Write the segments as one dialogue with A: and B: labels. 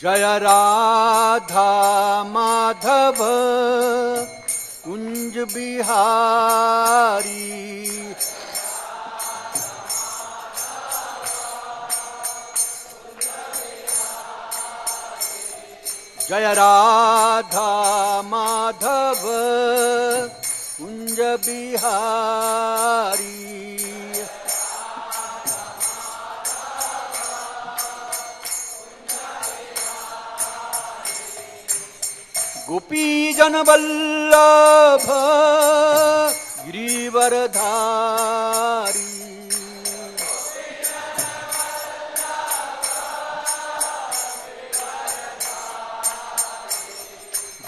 A: जय राधा माधव कुंज बिहारी। जय राधा माधव कुंज बिहारी। गोपी जन वल्लभ गिरिवरधारी।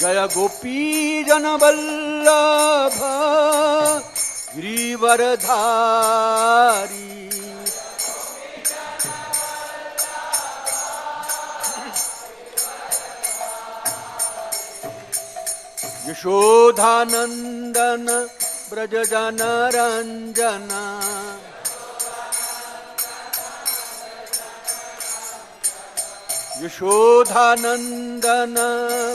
A: जय गोपी जन वल्लभ गिरिवरधारी। यशोधानंदन ब्रज जन रंजना। यशोधानंदन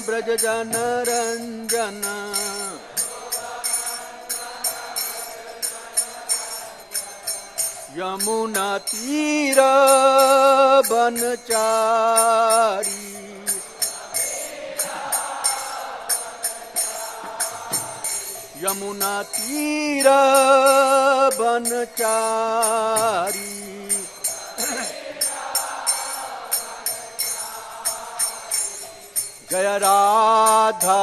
A: ब्रज जन रंजना। यमुना तीर बनचारी। यमुना तीर बनचारी। जय राधा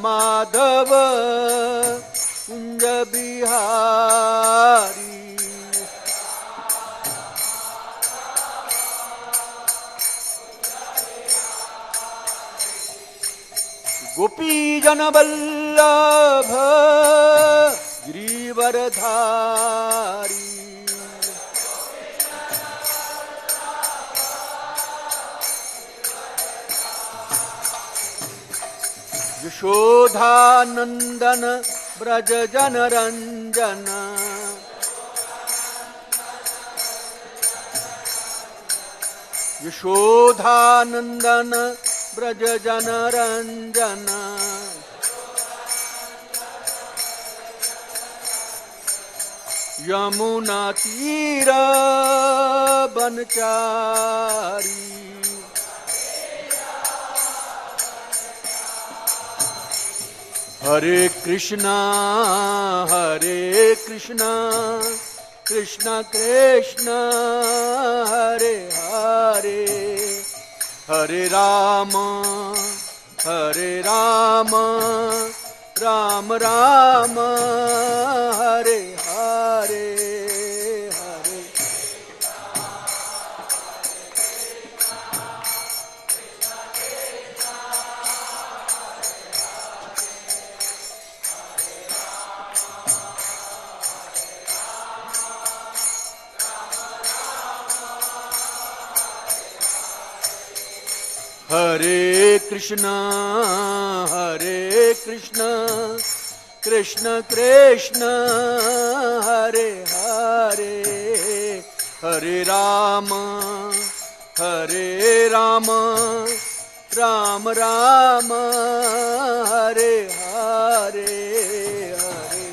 A: माधव कुंज बिहारी। गोपी जन वल्लभ गिरिवरधारी। यशोधानंदन ब्रज जन रंजना। यशोधानंदन ब्रज जन रंजना। यमुना तीर बनचारी। हरे कृष्णा कृष्ण कृष्ण हरे हरे। हरे राम राम राम हरे हरे। हरे हरे कृष्णा कृष्ण कृष्ण हरे हरे। हरे राम राम राम हरे हरे। हरे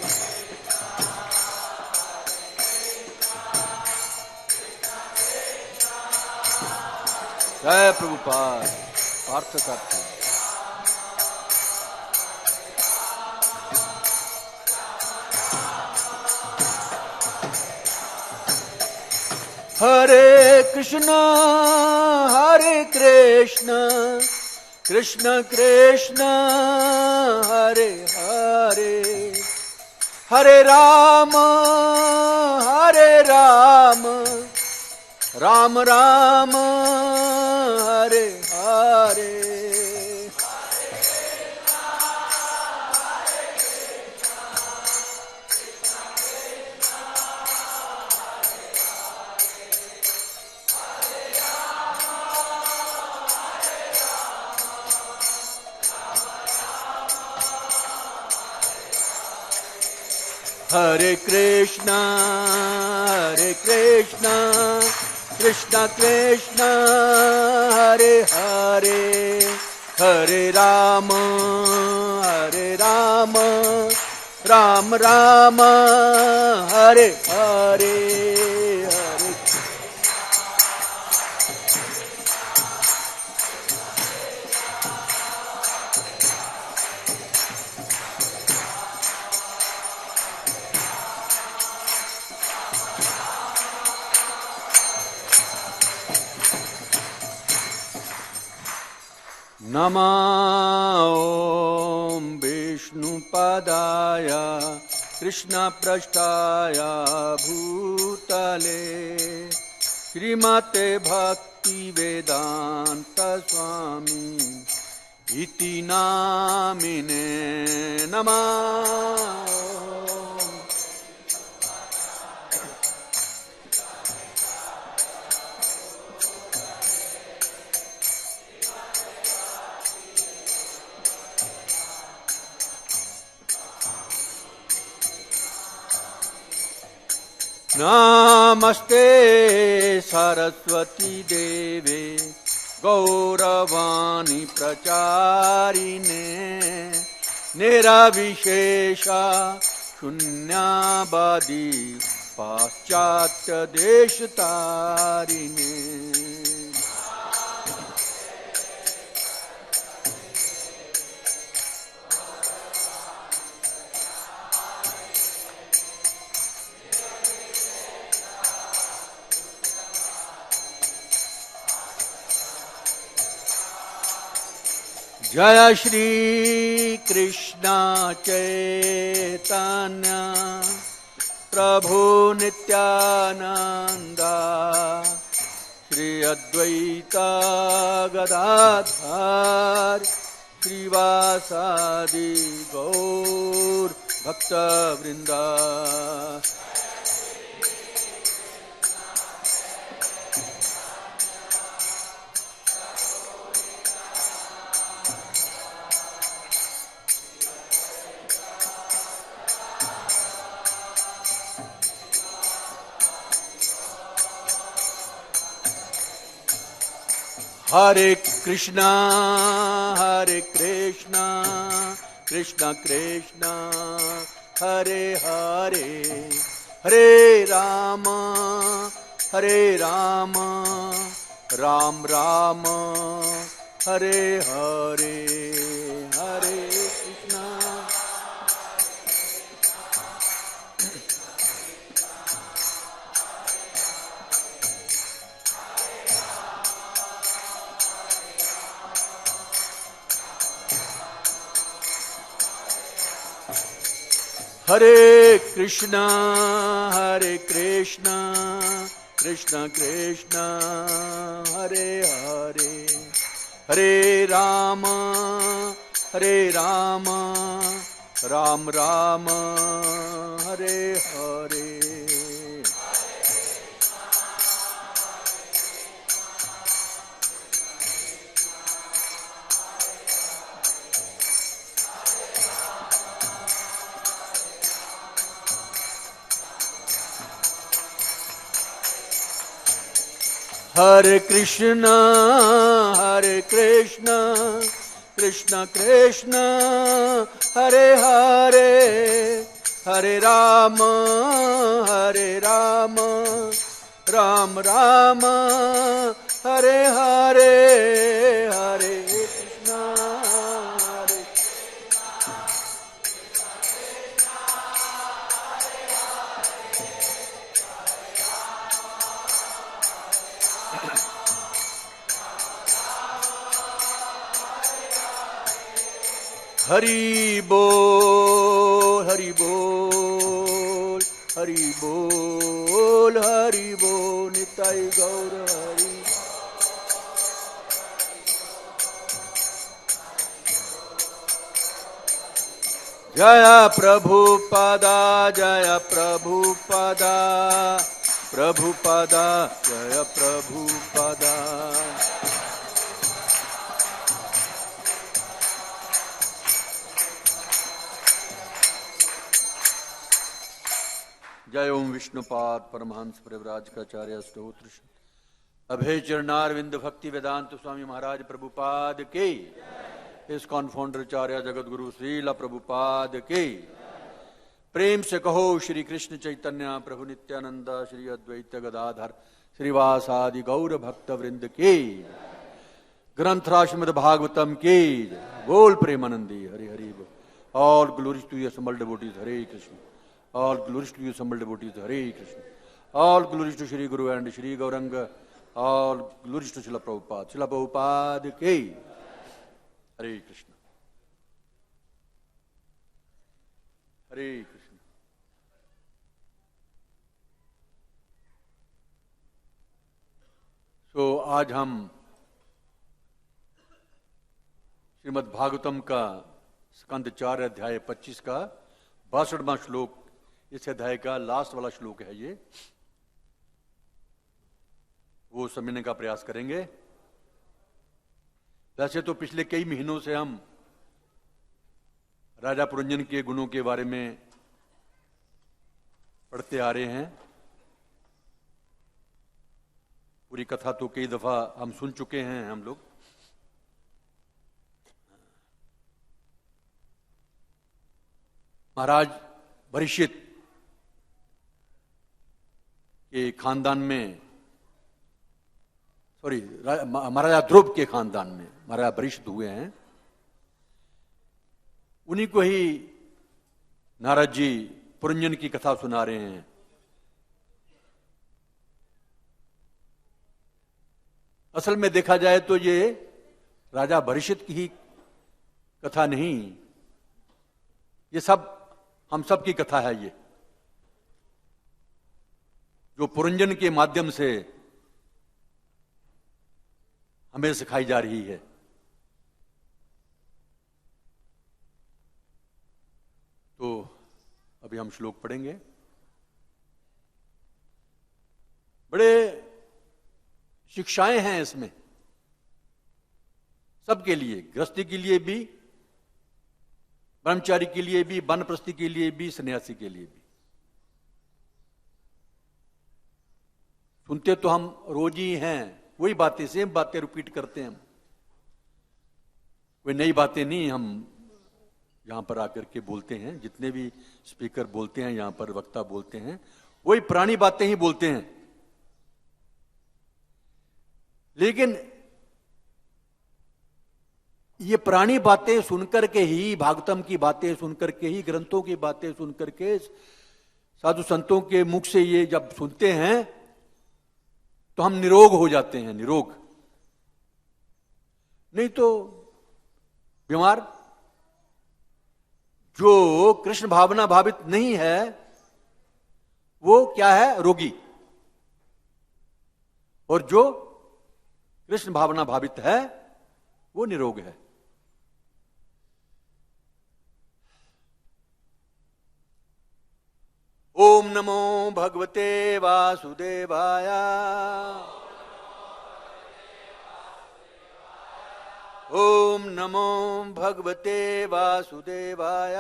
A: जय प्रभुपाद अर्थ करते। हरे कृष्ण कृष्ण कृष्ण हरे हरे। हरे राम राम राम हरे हरे। हरे Krishna Krishna Krishna Hare Hare Hare Rama Ram Rama Hare Hare Hare Nama Om Vishnupadaya Krishna Prasthaya Bhutale Srimate Bhakti Vedanta Swami Iti Namine Namah Namaste Saraswati Deve Gauravani Pracharine Niravishesha Shunyabadi Paschatya Deshatarine Jaya Shri Krishna Chaitanya Prabhu Nityananda Shri Advaita Gadadhar Srivasadi Gaur Bhakta Vrinda Hare Krishna, Krishna Krishna, Hare Hare, Hare Rama, Ram Rama, Hare Hare, Hare Krishna. Hare Krishna, Krishna Krishna, Hare Hare, Hare Rama, Ram Rama, Hare Hare. Hare Krishna, Krishna Krishna, Hare Hare, Hare Rama, Ram Rama, Hare Hare, Hare Krishna, Hare Hari Bol, Hari Bol, Hari Bol, Hari Bol, Nitai Gaur Hari. Jaya Prabhupada, Jaya Prabhupada, Prabhupada, Jaya Prabhupada. जय ओम विष्णुपाद परमहंस परिव्राजकाचार्य स्तोत्र अभय चरणारविंद भक्ति वेदांत स्वामी महाराज प्रभुपाद के, इस कॉन्फाउंडर चार्य जगत गुरु श्रीला प्रभुपाद के। प्रेम से कहो श्री कृष्ण चैतन्य प्रभु नित्यानंद श्री अद्वैत गदाधर श्रीवासादि गौर भक्त वृंद के। ग्रंथराज श्रीमद् भागवतम के। बोल प्रेमानंदी हरि हरि बोल। All glories to your assembled devotees Hare Krishna. All glories to your assembled devotees Hare Krishna. All glories to Shri Guru and Shri Gauranga. All glories to Srila Prabhupada के। हरे कृष्ण हरे कृष्ण। तो आज हम श्रीमद् भागवतम का स्कंद 4 अध्याय 25 का 62वां श्लोक, इस अध्याय का लास्ट वाला श्लोक है ये, वो समझने का प्रयास करेंगे। वैसे तो पिछले कई महीनों से हम राजा पुरंजन के गुणों के बारे में पढ़ते आ रहे हैं। पूरी कथा तो कई दफा हम सुन चुके हैं हम लोग। महाराज परीक्षित के खानदान में, महाराजा ध्रुव के खानदान में महाराजा परीक्षित हुए हैं। उन्हीं को ही नारद जी पुरंजन की कथा सुना रहे हैं। असल में देखा जाए तो ये राजा परीक्षित की ही कथा नहीं, ये सब हम सब की कथा है। ये जो पुरंजन के माध्यम से हमें सिखाई जा रही है। तो अभी हम श्लोक पढ़ेंगे। बड़े शिक्षाएं हैं इसमें सबके लिए, गृहस्थी के लिए भी, ब्रह्मचारी के लिए भी, वानप्रस्थी के लिए भी, सन्यासी के लिए भी। सुनते तो हम रोज ही हैं, वही बातें, सेम बातें रिपीट करते हैं हम। कोई नई बातें नहीं हम यहां पर आकर के बोलते हैं। जितने भी स्पीकर बोलते हैं, यहां पर वक्ता बोलते हैं, वही पुरानी बातें ही बोलते हैं। लेकिन ये पुरानी बातें सुनकर के ही, भागवतम की बातें सुनकर के ही, ग्रंथों की बातें सुनकर के, साधु संतों के मुख से ये जब सुनते हैं तो हम निरोग हो जाते हैं, निरोग। नहीं तो बीमार। जो कृष्ण भावना भावित नहीं है वो क्या है? रोगी। और जो कृष्ण भावना भावित है वो निरोग है। ओम नमो भगवते वासुदेवाय। ओम नमो भगवते वासुदेवाय।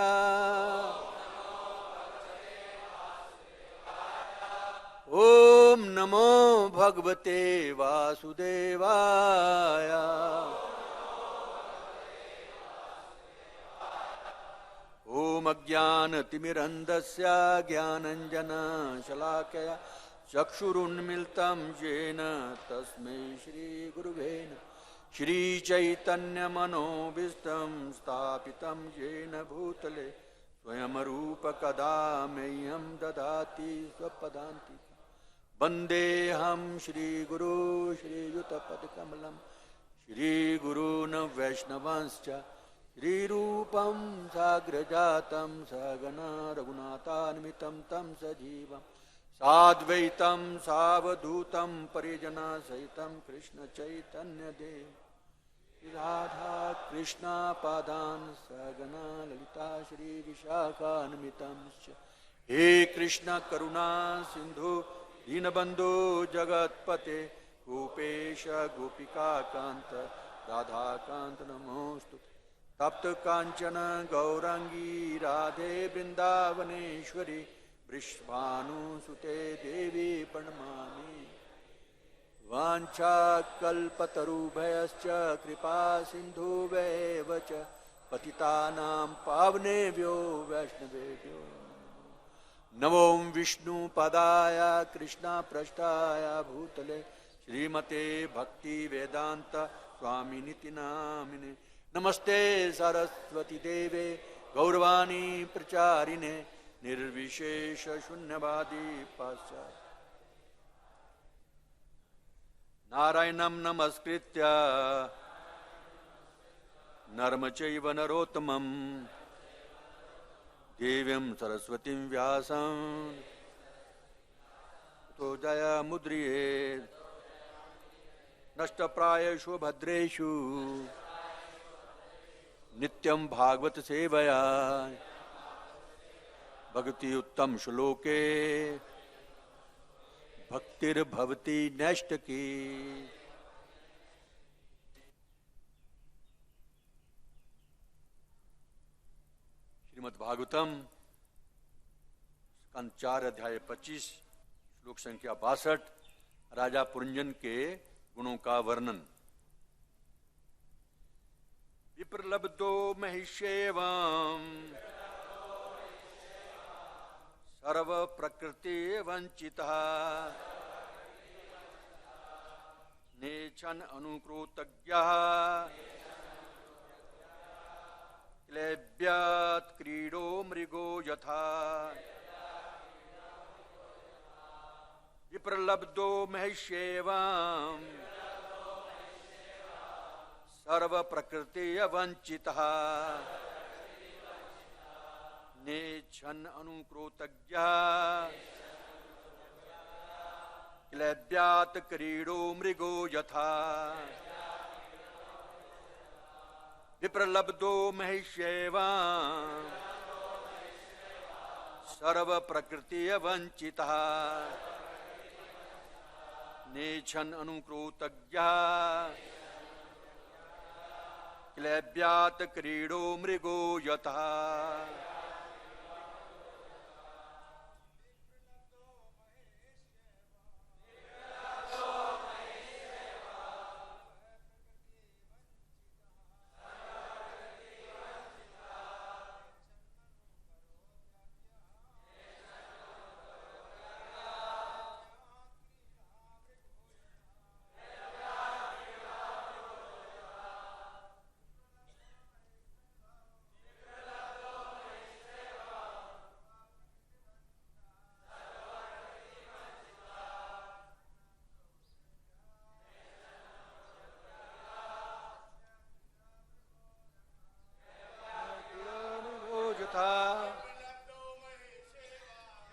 A: ओम नमो भगवते वासुदेवाय। ओम अज्ञानतिमिरन्धस्य ज्ञानञ्जनशलाकया चक्षुरुन्मिलितं येन तस्मै श्रीगुरुवे नमः। श्रीचैतन्यमनोभीष्टं स्थापितं येन भूतले स्वयं रूप कदा मह्यं ददाति स्वपदान्तिकम्। वन्देऽहं श्रीगुरो श्रीयुतपदकमलं श्रीगुरून् वैष्णवांश्च श्रीरूपं साग्रजातं सहगना रघुनाथान्वितं तं सजीवं साद्वैतं सावधूतं परिजनसहितं कृष्णचैतन्यदेव राधा कृष्णा पादान् सहगना ललिता श्रीविशाखान्वितं च। हे कृष्ण करुणा सिंधु दीनबंधु जगत्पते गोपेश गोपिकाकांत राधाकांत नमोस्तुते। तप्त कांचन गौरांगी राधे वृंदावनेश्वरी वृषभानुसुते देवी प्रणमामि। वाञ्छाकल्पतरुभयश्च कृपा सिन्धुभैव च पतितानां पावनेभ्यो वैष्णवेभ्यो नमो विष्णुपदाय कृष्णपृष्ठाय भूतले श्रीमते भक्ति वेदांत स्वामिनिति नामिने नमस्ते सरस्वती देवे गौरवाणी प्रचारिणे निर्विशेष शून्यवादी पाश्चात्य नारायणं नमस्कृत्य नरं चैव नरोत्तमं देवीं सरस्वतीं व्यासं ततो जयमुद्रयेत् नष्टप्रायेषु भद्रेषु नित्यं भागवत सेवया भक्ति उत्तम श्लोके भक्तिर्भवति नैष्ठकी। श्रीमद् भागवतम स्कंद 4 अध्याय 25 श्लोक संख्या 62 राजा पुरंजन के गुणों का वर्णन। विप्रलब्धो महिष्येवं सर्व प्रकृति वंचितः नेच्छन् अनुकृतज्ञः क्लेब्यात् क्रीडो मृगो यथा विप्रलब्धो महिष्येवं सर्व प्रकृति वंचितः नेच्छन् अनुकृतज्ञः क्लेब्यात् क्रीडो मृगो यथा विप्रलब्धो महिष्येवं सर्व प्रकृति वंचितः नेच्छन् अनुकृतज्ञः क्लेब्यात् क्रीडो मृगो यथा।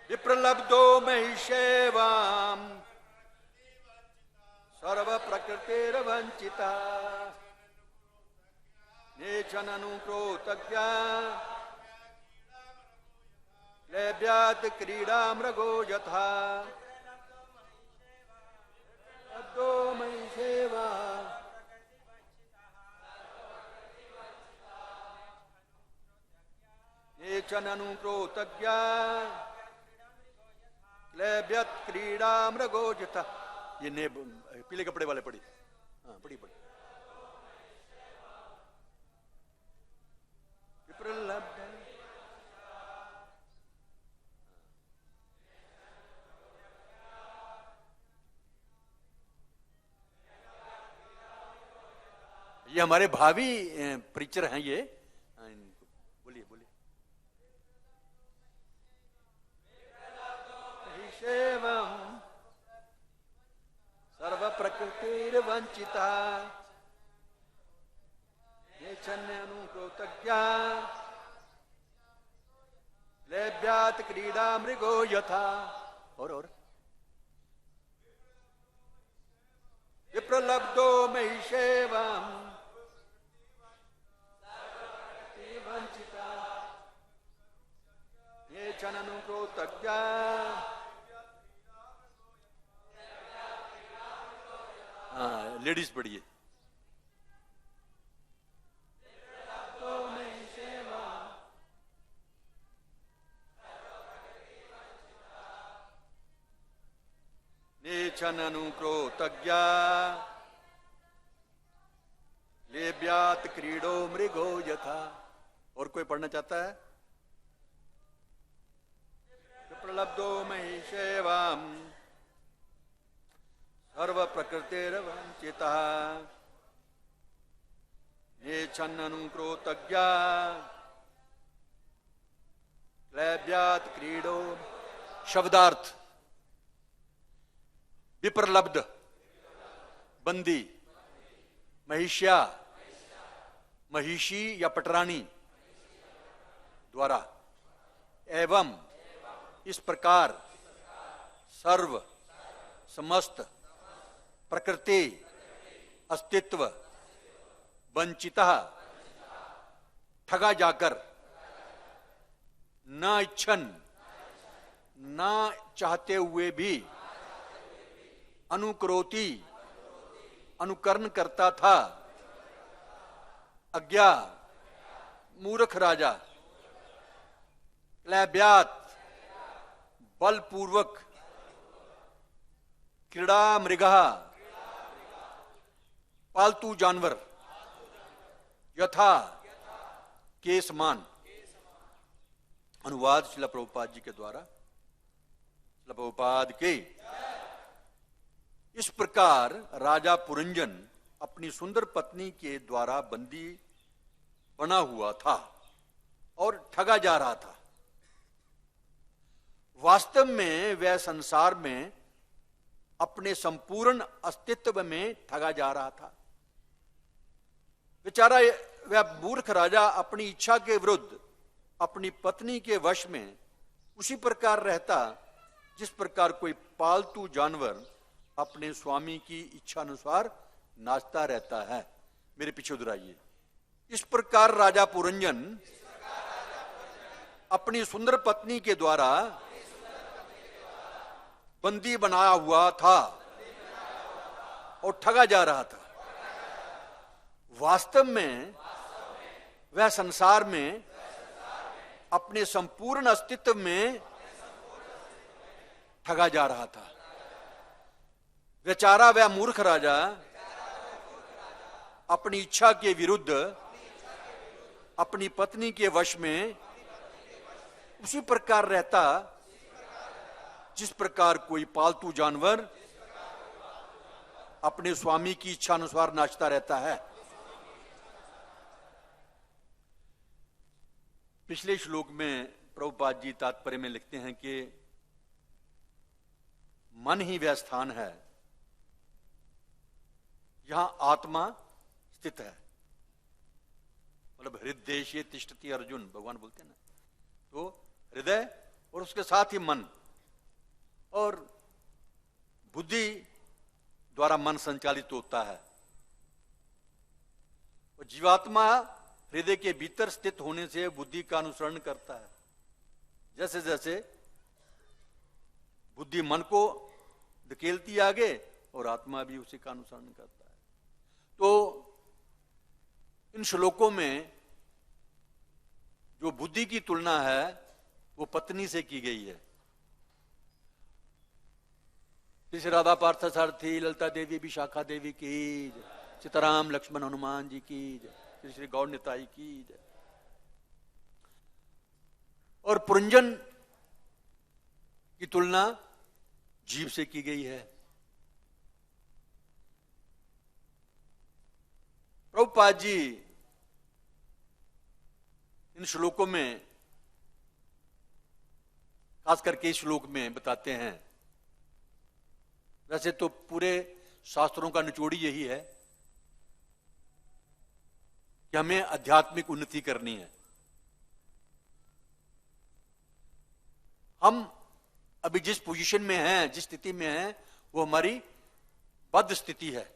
A: विप्रलब्धो महिष्येवं सर्व प्रकृतिर्वंचितः नेच्छन् अनुकृतज्ञः क्लेब्यात् क्रीडा मृगो यथा लब्धो महिष्येवं नेच्छन् अनुकृतज्ञः क्लेब्यात् क्रीडा मृगो यथा। ये ने पीले कपड़े वाले पढ़ी, हाँ पढ़ी पढ़ी। विप्रलब्ध ये हमारे भावी प्रीचर हैं ये। बोलिए बोलिए। सर्व प्रकृतिर्वंचितः नेच्छन् अनुकृतज्ञः क्लेब्यात् क्रीडा मृगो यथा। और विप्रलब्धो महिष्येवं वंचितः नेच्छन् अनुकृतज्ञः। हाँ लेडीज पढ़िए। नेच्छन अनुक्रोतज्ञा लेब्यात क्रीडो मृगो यथा। और कोई पढ़ना चाहता है? प्रलब्धो महिषेवाम सर्व प्रकृतिरवंचितः नेच्छन अनुक्रोतज्ञा लेब्यात क्रीडो। शब्दार्थ: विप्रलब्ध बंदी, महिष्या महिषी या पटरानी द्वारा, एवं इस प्रकार सर्व समस्त प्रकृति अस्तित्व वंचितः ठगा जाकर, न इच्छन न चाहते हुए भी, अनुकरोति अनुकरण करता था, अज्ञा मूर्ख राजा, क्लैब्यात बलपूर्वक, क्रीड़ा मृगः पालतू जानवर, यथा के समान। अनुवाद श्रील प्रभुपाद जी के द्वारा। श्रील प्रभुपाद के। इस प्रकार राजा पुरंजन अपनी सुंदर पत्नी के द्वारा बंदी बना हुआ था और ठगा जा रहा था। वास्तव में वह संसार में अपने संपूर्ण अस्तित्व में ठगा जा रहा था। बेचारा वह मूर्ख राजा अपनी इच्छा के विरुद्ध अपनी पत्नी के वश में उसी प्रकार रहता जिस प्रकार कोई पालतू जानवर अपने स्वामी की इच्छा अनुसार नाचता रहता है। मेरे पीछे दोहराइए। इस प्रकार राजा पुरंजन अपनी सुंदर पत्नी के द्वारा बंदी बनाया हुआ था और ठगा जा रहा था। वास्तव में वह संसार में अपने संपूर्ण अस्तित्व में ठगा जा रहा था। बेचारा वह मूर्ख राजा अपनी इच्छा के विरुद्ध अपनी पत्नी के वश में उसी प्रकार रहता जिस प्रकार कोई पालतू जानवर अपने स्वामी की इच्छा अनुसार नाचता रहता है। पिछले श्लोक में प्रभुपाद जी तात्पर्य में लिखते हैं कि मन ही वह स्थान है जहां आत्मा स्थित है। मतलब हृदय तिष्ठति अर्जुन, भगवान बोलते हैं ना। तो हृदय और उसके साथ ही मन और बुद्धि द्वारा मन संचालित होता है। और जीवात्मा हृदय के भीतर स्थित होने से बुद्धि का अनुसरण करता है। जैसे जैसे बुद्धि मन को धकेलती आगे और आत्मा भी उसी का अनुसरण करता है। तो इन श्लोकों में जो बुद्धि की तुलना है वो पत्नी से की गई है। श्री राधा पार्थ सारथी ललिता देवी विशाखा देवी की जय, सीताराम लक्ष्मण हनुमान जी की जय, श्री श्री गौर निताई की जय। और पुरंजन की तुलना जीव से की गई है। प्रभुपाद जी इन श्लोकों में, खास करके इस श्लोक में बताते हैं, वैसे तो पूरे शास्त्रों का निचोड़ यही है कि हमें आध्यात्मिक उन्नति करनी है। हम अभी जिस पोजीशन में हैं, जिस स्थिति में हैं, वो हमारी बद्ध स्थिति है।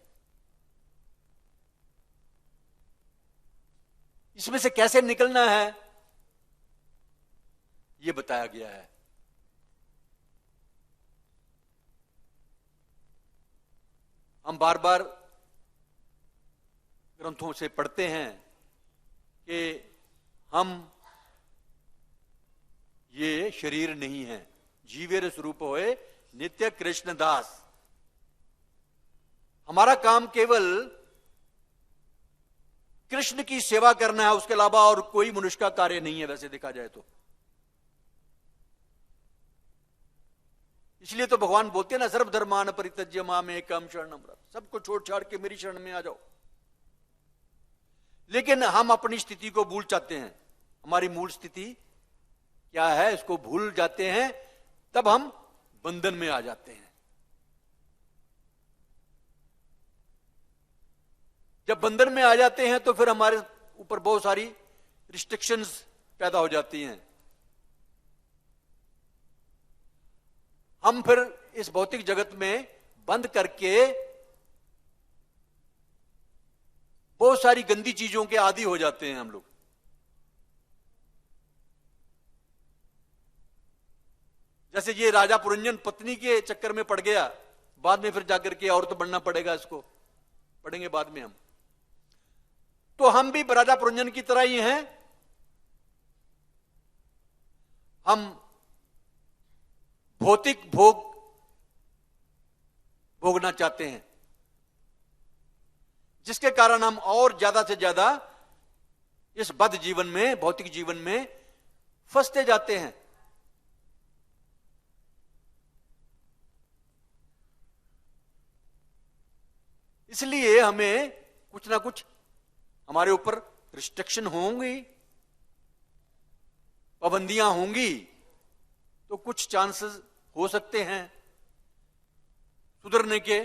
A: इसमें से कैसे निकलना है ये बताया गया है। हम बार बार ग्रंथों से पढ़ते हैं कि हम ये शरीर नहीं है, जीवेर स्वरूप होए नित्य कृष्ण दास। हमारा काम केवल कृष्ण की सेवा करना है, उसके अलावा और कोई मनुष्य का कार्य नहीं है वैसे देखा जाए तो। इसलिए तो भगवान बोलते हैं ना, सर्वधर्मान परित्यज्य माम एकम शरणम व्रत, सबको छोड़ छाड़ के मेरी शरण में आ जाओ। लेकिन हम अपनी स्थिति को भूल जाते हैं, हमारी मूल स्थिति क्या है इसको भूल जाते हैं, तब हम बंधन में आ जाते हैं। जब बंधन में आ जाते हैं तो फिर हमारे ऊपर बहुत सारी रिस्ट्रिक्शंस पैदा हो जाती हैं। हम फिर इस भौतिक जगत में बंद करके बहुत सारी गंदी चीजों के आदी हो जाते हैं हम लोग। जैसे ये राजा पुरंजन पत्नी के चक्कर में पड़ गया, बाद में फिर जाकर के औरत बनना पड़ेगा, इसको पढ़ेंगे बाद में हम। तो हम भी राजा पुरंजन की तरह ही हैं, हम भौतिक भोग भोगना चाहते हैं, जिसके कारण हम और ज्यादा से ज्यादा इस बद्ध जीवन में, भौतिक जीवन में फंसते जाते हैं। इसलिए हमें कुछ ना कुछ हमारे ऊपर रिस्ट्रिक्शन होंगी, पाबंदियां होंगी, तो कुछ चांसेस हो सकते हैं सुधरने के।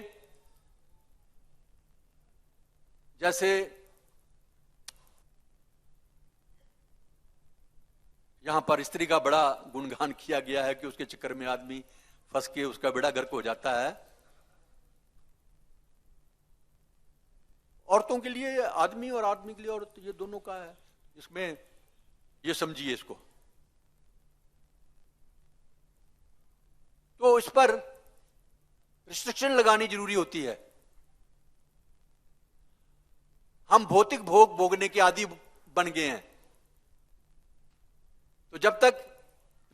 A: जैसे यहां पर स्त्री का बड़ा गुणगान किया गया है कि उसके चक्कर में आदमी फंस के उसका बेड़ा गर्क हो जाता है। औरतों के लिए आदमी और आदमी के लिए औरत, ये दोनों का है, इसमें ये समझिए इसको। तो इस पर रिस्ट्रिक्शन लगानी जरूरी होती है। हम भौतिक भोग भोगने के आदी बन गए हैं, तो जब तक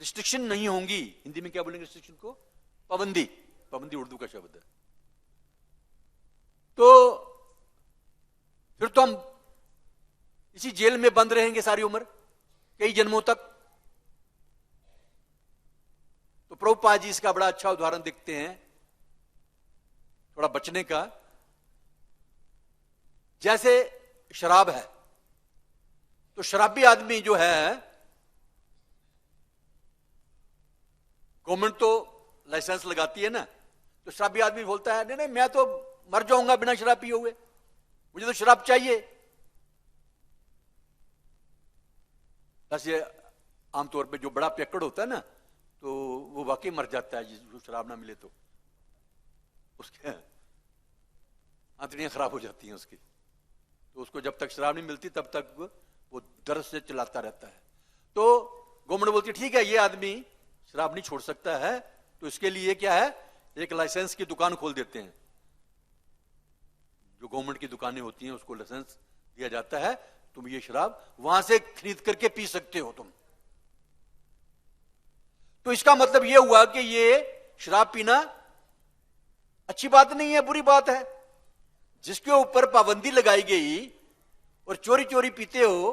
A: रिस्ट्रिक्शन नहीं होंगी, हिंदी में क्या बोलेंगे रिस्ट्रिक्शन को, पाबंदी, पाबंदी उर्दू का शब्द है, तो फिर तो हम इसी जेल में बंद रहेंगे सारी उम्र, कई जन्मों तक। तो प्रभुपाद जी इसका बड़ा अच्छा उदाहरण देखते हैं थोड़ा बचने का। जैसे शराब है, तो शराबी आदमी जो है, गवर्नमेंट तो लाइसेंस लगाती है ना, तो शराबी आदमी बोलता है नहीं नहीं मैं तो मर जाऊंगा बिना शराब पिए हुए, मुझे तो शराब चाहिए। ऐसे आमतौर पे जो बड़ा पियक्कड़ होता है ना, तो वो वाकई मर जाता है जिसको शराब ना मिले तो, उसके आंतड़ियां खराब हो जाती हैं उसकी। तो उसको जब तक शराब नहीं मिलती तब तक वो दर्द से चिल्लाता रहता है। तो गवर्नमेंट बोलती है ठीक है ये आदमी शराब नहीं छोड़ सकता है, तो इसके लिए क्या है, एक लाइसेंस की दुकान खोल देते हैं। जो गवर्नमेंट की दुकानें होती हैं उसको लाइसेंस दिया जाता है, तुम ये शराब वहां से खरीद करके पी सकते हो तुम। तो इसका मतलब ये हुआ कि ये शराब पीना अच्छी बात नहीं है, बुरी बात है। जिसके ऊपर पाबंदी लगाई गई और चोरी चोरी पीते हो।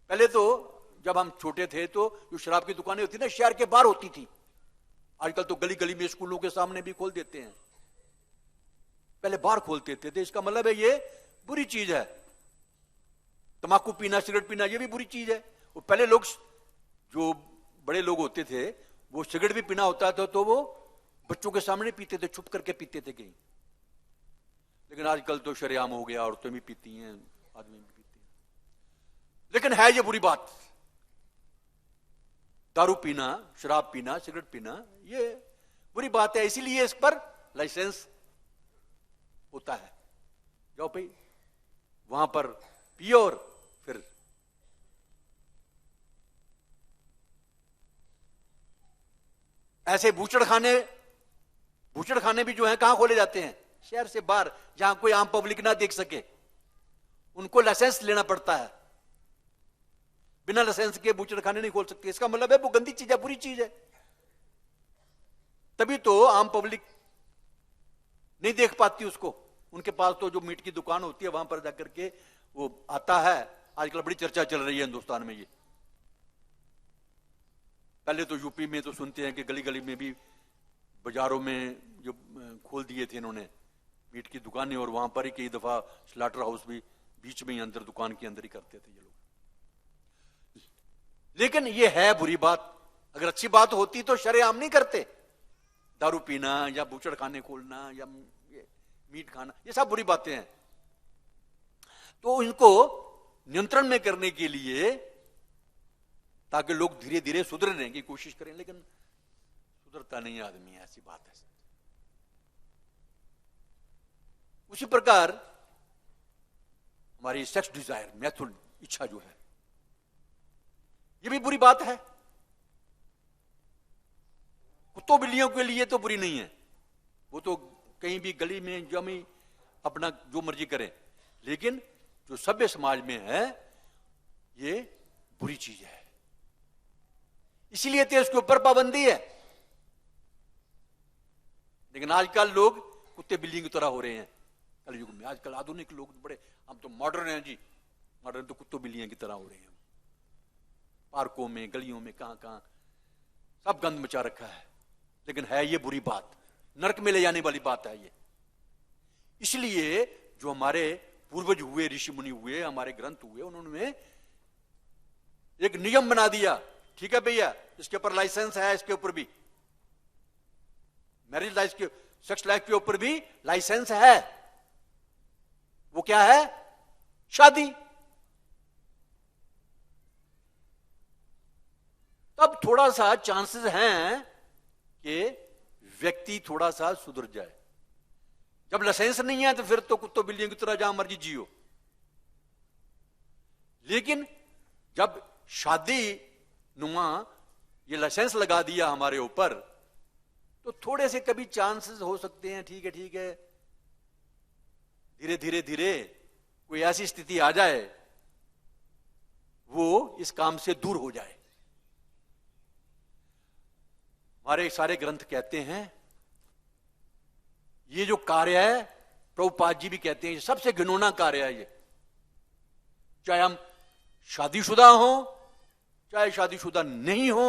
A: पहले तो जब हम छोटे थे तो जो शराब की दुकानें होती ना शहर के बाहर होती थी, आजकल तो गली गली में स्कूलों के सामने भी खोल देते हैं, पहले बाहर खोलते थे। इसका मतलब है ये बुरी चीज है। तंबाकू पीना, सिगरेट पीना ये भी बुरी चीज है। वो पहले लोग, जो बड़े लोग होते थे, वो सिगरेट भी पीना होता था तो वो बच्चों के सामने पीते थे, छुप करके पीते थे कहीं। लेकिन आजकल तो शरेआम हो गया, औरतें भी पीती हैं, आदमी भी पीते हैं। लेकिन है ये बुरी बात, दारू पीना, शराब पीना, सिगरेट पीना ये बुरी बात है। इसीलिए इस पर लाइसेंस होता है, जाओ भाई वहां पर पियो। और फिर ऐसे बूचड़ खाने भी जो है कहां खोले जाते हैं, शहर से बाहर, जहां कोई आम पब्लिक ना देख सके, उनको लाइसेंस लेना पड़ता है। बिना लाइसेंस के बूचड़ खाने नहीं खोल सकते। इसका मतलब है वो गंदी चीज है, बुरी चीज है। तभी तो आम पब्लिक नहीं देख पाती उसको। उनके पास तो जो मीट की दुकान होती है वहां पर जाकर के वो आता है। आजकल बड़ी चर्चा चल रही है हिंदुस्तान में ये। पहले तो यूपी में तो सुनते हैं कि गली गली में भी, बाजारों में जो खोल दिए थे इन्होंने मीट की दुकानें, और वहां पर ही कई दफा स्लाटर हाउस भी बीच में ही अंदर दुकान के अंदर ही करते थे ये लोग। लेकिन ये है बुरी बात। अगर अच्छी बात होती तो शरेआम नहीं करते। दारू पीना या बूचड़ खाने खोलना या ये मीट खाना, ये सब बुरी बातें हैं। तो इनको नियंत्रण में करने के लिए, ताकि लोग धीरे धीरे सुधरने की कोशिश करें, लेकिन सुधरता नहीं आदमी, ऐसी बात है। उसी प्रकार हमारी सेक्स डिजायर, मैथुन इच्छा जो है, ये भी बुरी बात है। कुत्तों बिल्लियों के लिए तो बुरी नहीं है, वो तो कहीं भी गली में जमी अपना जो मर्जी करें, लेकिन जो सभ्य समाज में है ये बुरी चीज है। इसीलिए तो इसके ऊपर पाबंदी है। लेकिन आजकल लोग कुत्ते बिल्लियों की तरह हो रहे हैं कलयुग में। आजकल आधुनिक लोग बड़े, हम तो मॉडर्न हैं जी, मॉडर्न तो कुत्तों बिल्लियों की तरह हो रहे हैं। पार्कों में, गलियों में, कहां कहां सब गंद मचा रखा है। लेकिन है ये बुरी बात, नरक में ले जाने वाली बात है ये। इसलिए जो हमारे पूर्वज हुए, ऋषि मुनि हुए, हमारे ग्रंथ हुए, उन्होंने एक नियम बना दिया। ठीक है भैया, इसके ऊपर लाइसेंस है, इसके ऊपर भी मैरिज लाइफ के, सेक्स लाइफ के ऊपर भी लाइसेंस है। वो क्या है? शादी। तब थोड़ा सा चांसेस हैं कि व्यक्ति थोड़ा सा सुधर जाए। जब लाइसेंस नहीं है तो फिर तो कुत्तों बिल्लियों की तरह जहां मर्जी जियो। लेकिन जब शादी नुमा ये लाइसेंस लगा दिया हमारे ऊपर, तो थोड़े से कभी चांसेस हो सकते हैं, ठीक है, धीरे धीरे धीरे कोई ऐसी स्थिति आ जाए वो इस काम से दूर हो जाए। हमारे सारे ग्रंथ कहते हैं ये जो कार्य है, प्रभुपाद जी भी कहते हैं, सबसे घिनौना कार्य है ये। चाहे हम शादीशुदा हो, चाहे शादीशुदा नहीं हो,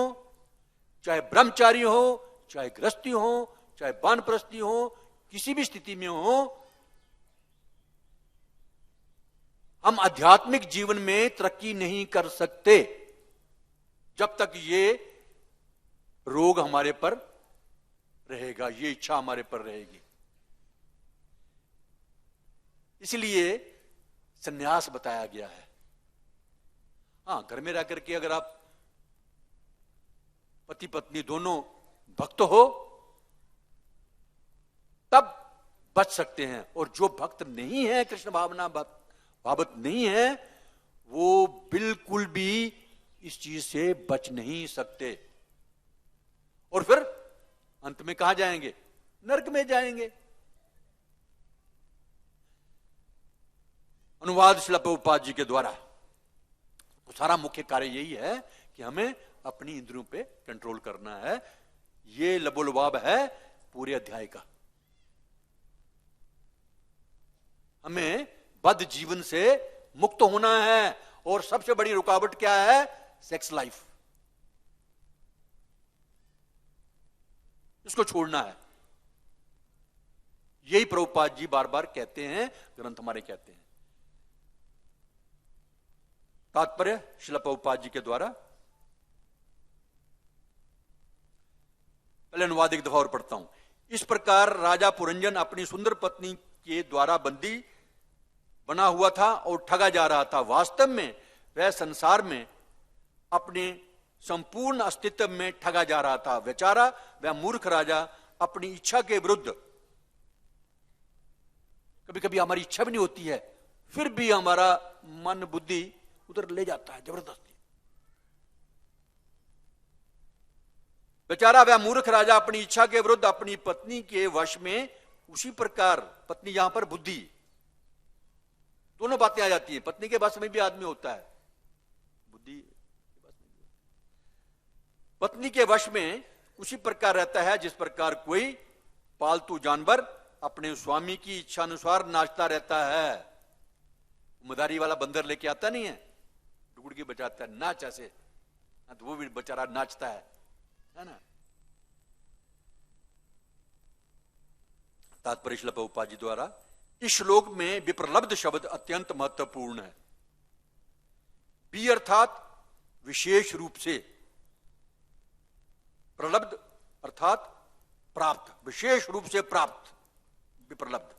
A: चाहे ब्रह्मचारी हो, चाहे गृहस्थी हो, चाहे वानप्रस्थी हो, किसी भी स्थिति में हो, हम आध्यात्मिक जीवन में तरक्की नहीं कर सकते जब तक ये रोग हमारे पर रहेगा, ये इच्छा हमारे पर रहेगी। इसलिए संन्यास बताया गया है। हां, घर में रह करके अगर आप पति पत्नी दोनों भक्त हो तब बच सकते हैं, और जो भक्त नहीं है, कृष्ण भावना भावत नहीं है, वो बिल्कुल भी इस चीज से बच नहीं सकते, और फिर अंत में कहां जाएंगे? नरक में जाएंगे। अनुवाद श्रील प्रभुपाद जी के द्वारा तो सारा मुख्य कार्य यही है कि हमें अपनी इंद्रियों पे कंट्रोल करना है। ये लबोलबाब है पूरे अध्याय का। हमें बद्ध जीवन से मुक्त होना है, और सबसे बड़ी रुकावट क्या है? Sex life. इसको छोड़ना है। यही प्रभुपाद जी बार बार कहते हैं, ग्रंथ हमारे कहते हैं। तात्पर्य श्रील प्रभुपाद जी के द्वारा। पहले अनुवाद एक दफा और पढ़ता हूं। इस प्रकार राजा पुरंजन अपनी सुंदर पत्नी के द्वारा बंदी बना हुआ था और ठगा जा रहा था। वास्तव में वह संसार में अपने संपूर्ण अस्तित्व में ठगा जा रहा था। बेचारा वह मूर्ख राजा अपनी इच्छा के विरुद्ध, कभी कभी हमारी इच्छा भी नहीं होती है, फिर भी हमारा मन बुद्धि उधर ले जाता है जबरदस्ती। बेचारा वह मूर्ख राजा अपनी इच्छा के विरुद्ध अपनी पत्नी के वश में, उसी प्रकार पत्नी, यहां पर बुद्धि, दोनों बातें आ जाती हैं। पत्नी के वश में भी आदमी होता है, बुद्धि के वश में भी। पत्नी के वश में उसी प्रकार रहता है जिस प्रकार कोई पालतू जानवर अपने स्वामी की इच्छा अनुसार नाचता रहता है। मदारी वाला बंदर लेके आता नहीं है, डुगुड़की बजाता है, नाच ऐसे, तो वो भी बेचारा नाचता है ना। तात्पर्य श्रील प्रभुपाद जी द्वारा इस श्लोक में विप्रलब्ध शब्द अत्यंत महत्वपूर्ण है। बी अर्थात विशेष रूप से, प्रलब्ध अर्थात प्राप्त, विशेष रूप से प्राप्त, विप्रलब्ध।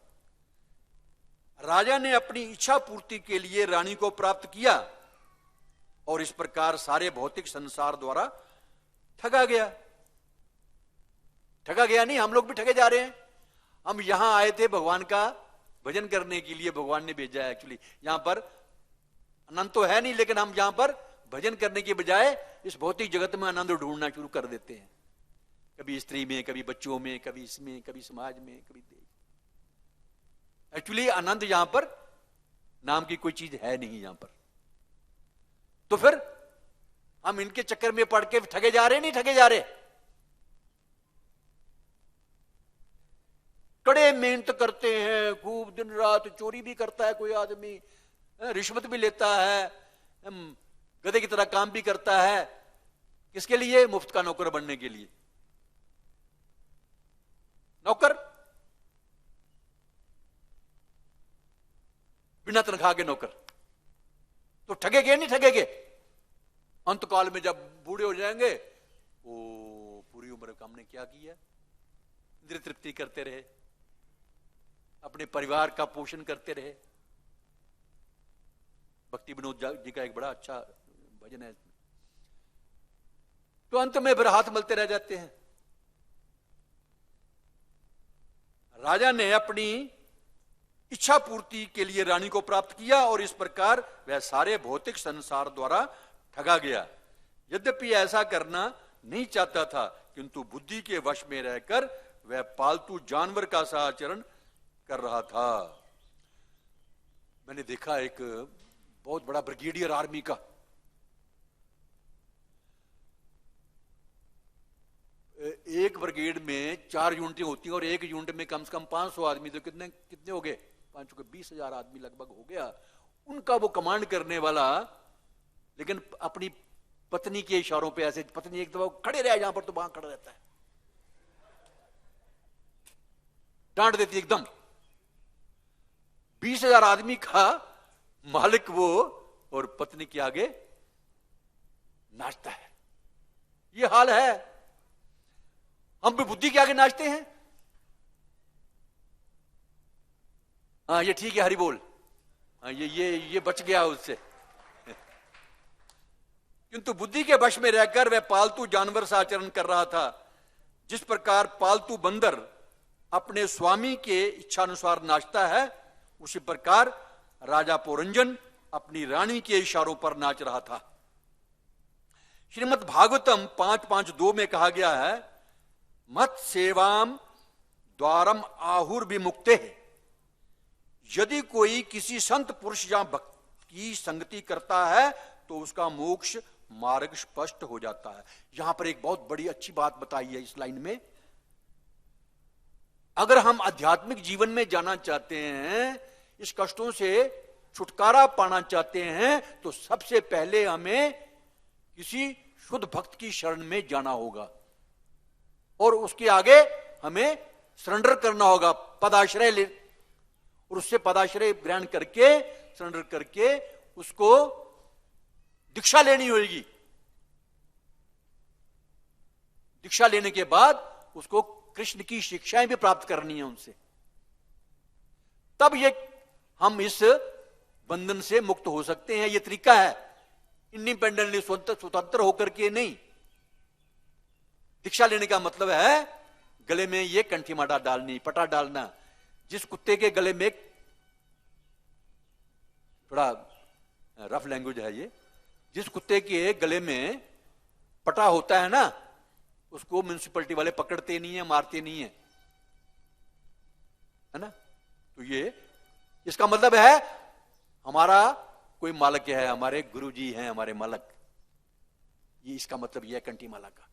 A: राजा ने अपनी इच्छा पूर्ति के लिए रानी को प्राप्त किया और इस प्रकार सारे भौतिक संसार द्वारा ठगा गया। ठगा गया नहीं, हम लोग भी ठगे जा रहे हैं। हम यहां आए थे भगवान का भजन करने के लिए, भगवान ने भेजा है। एक्चुअली यहां पर आनंद तो है नहीं, लेकिन हम यहां पर भजन करने के बजाय इस भौतिक जगत में आनंद ढूंढना शुरू कर देते हैं। कभी स्त्री में, कभी बच्चों में, कभी इसमें, कभी समाज में, कभी देश। एक्चुअली आनंद यहां पर नाम की कोई चीज है नहीं यहां पर। तो फिर हम इनके चक्कर में पड़ के ठगे जा रहे, नहीं ठगे जा रहे। कड़े मेहनत करते हैं, खूब दिन रात, चोरी भी करता है कोई आदमी, रिश्वत भी लेता है, गधे की तरह काम भी करता है। किसके लिए? मुफ्त का नौकर बनने के लिए। नौकर, बिना तनख्वाह के नौकर। तो ठगेगे नहीं ठगेगे? अंतकाल में जब बूढ़े हो जाएंगे, ओ पूरी उम्र का हमने क्या किया, इंद्रिय तृप्ति करते रहे, अपने परिवार का पोषण करते रहे। भक्ति विनोद जी का एक बड़ा अच्छा भजन है। तो अंत में फिर हाथ मलते रह जाते हैं। राजा ने अपनी इच्छा पूर्ति के लिए रानी को प्राप्त किया और इस प्रकार वह सारे भौतिक संसार द्वारा ठगा गया। यद्यपि ऐसा करना नहीं चाहता था, किंतु बुद्धि के वश में रहकर वह पालतू जानवर का सा आचरण कर रहा था। मैंने देखा एक बहुत बड़ा ब्रिगेडियर आर्मी का, एक ब्रिगेड में 4 यूनिटें होती हैं और एक यूनिट में कम से कम 500 आदमी। तो कितने हो गए? 5 के 20,000 आदमी लगभग हो गया। उनका वो कमांड करने वाला, लेकिन अपनी पत्नी के इशारों पे ऐसे, पत्नी एक दफा खड़े रहे जहां पर तो वहां खड़ा रहता है, डांट देती एकदम। 20,000 आदमी का मालिक वो, और पत्नी के आगे नाचता है। ये हाल है। हम भी बुद्धि के आगे नाचते हैं। हाँ ये ठीक है, हरि बोल। हाँ ये बच गया उससे। किंतु बुद्धि के वश में रहकर वह पालतू जानवर सा आचरण कर रहा था। जिस प्रकार पालतू बंदर अपने स्वामी के इच्छानुसार नाचता है, उसी प्रकार राजा पुरंजन अपनी रानी के इशारों पर नाच रहा था। श्रीमद् भागवतम 5.5.2 में कहा गया है, मत सेवाम द्वारम आहुर विमुक्ते। यदि कोई किसी संत पुरुष या भक्त की संगति करता है तो उसका मोक्ष मार्ग स्पष्ट हो जाता है। यहां पर एक बहुत बड़ी अच्छी बात बताई है इस लाइन में। अगर हम आध्यात्मिक जीवन में जाना चाहते हैं, इस कष्टों से छुटकारा पाना चाहते हैं, तो सबसे पहले हमें किसी शुद्ध भक्त की शरण में जाना होगा और उसके आगे हमें सरेंडर करना होगा, पदाश्रय ले, और उससे पदाश्रय ग्रहण करके, सरेंडर करके उसको दीक्षा लेनी होगी। दीक्षा लेने के बाद उसको कृष्ण की शिक्षाएं भी प्राप्त करनी है उनसे। तब ये हम इस बंधन से मुक्त हो सकते हैं। ये तरीका है, इंडिपेंडेंटली, स्वतंत्र होकर के नहीं। दीक्षा लेने का मतलब है गले में ये कंठी माटा डालनी, पटा डालना। जिस कुत्ते के गले में, थोड़ा रफ लैंग्वेज है ये, जिस कुत्ते के गले में पटा होता है ना, उसको म्युनिसिपैलिटी वाले पकड़ते नहीं है, मारते नहीं है, है ना। तो ये इसका मतलब है हमारा कोई मालक है, हमारे गुरुजी हैं हमारे मालक। ये इसका मतलब यह है कंठी माला का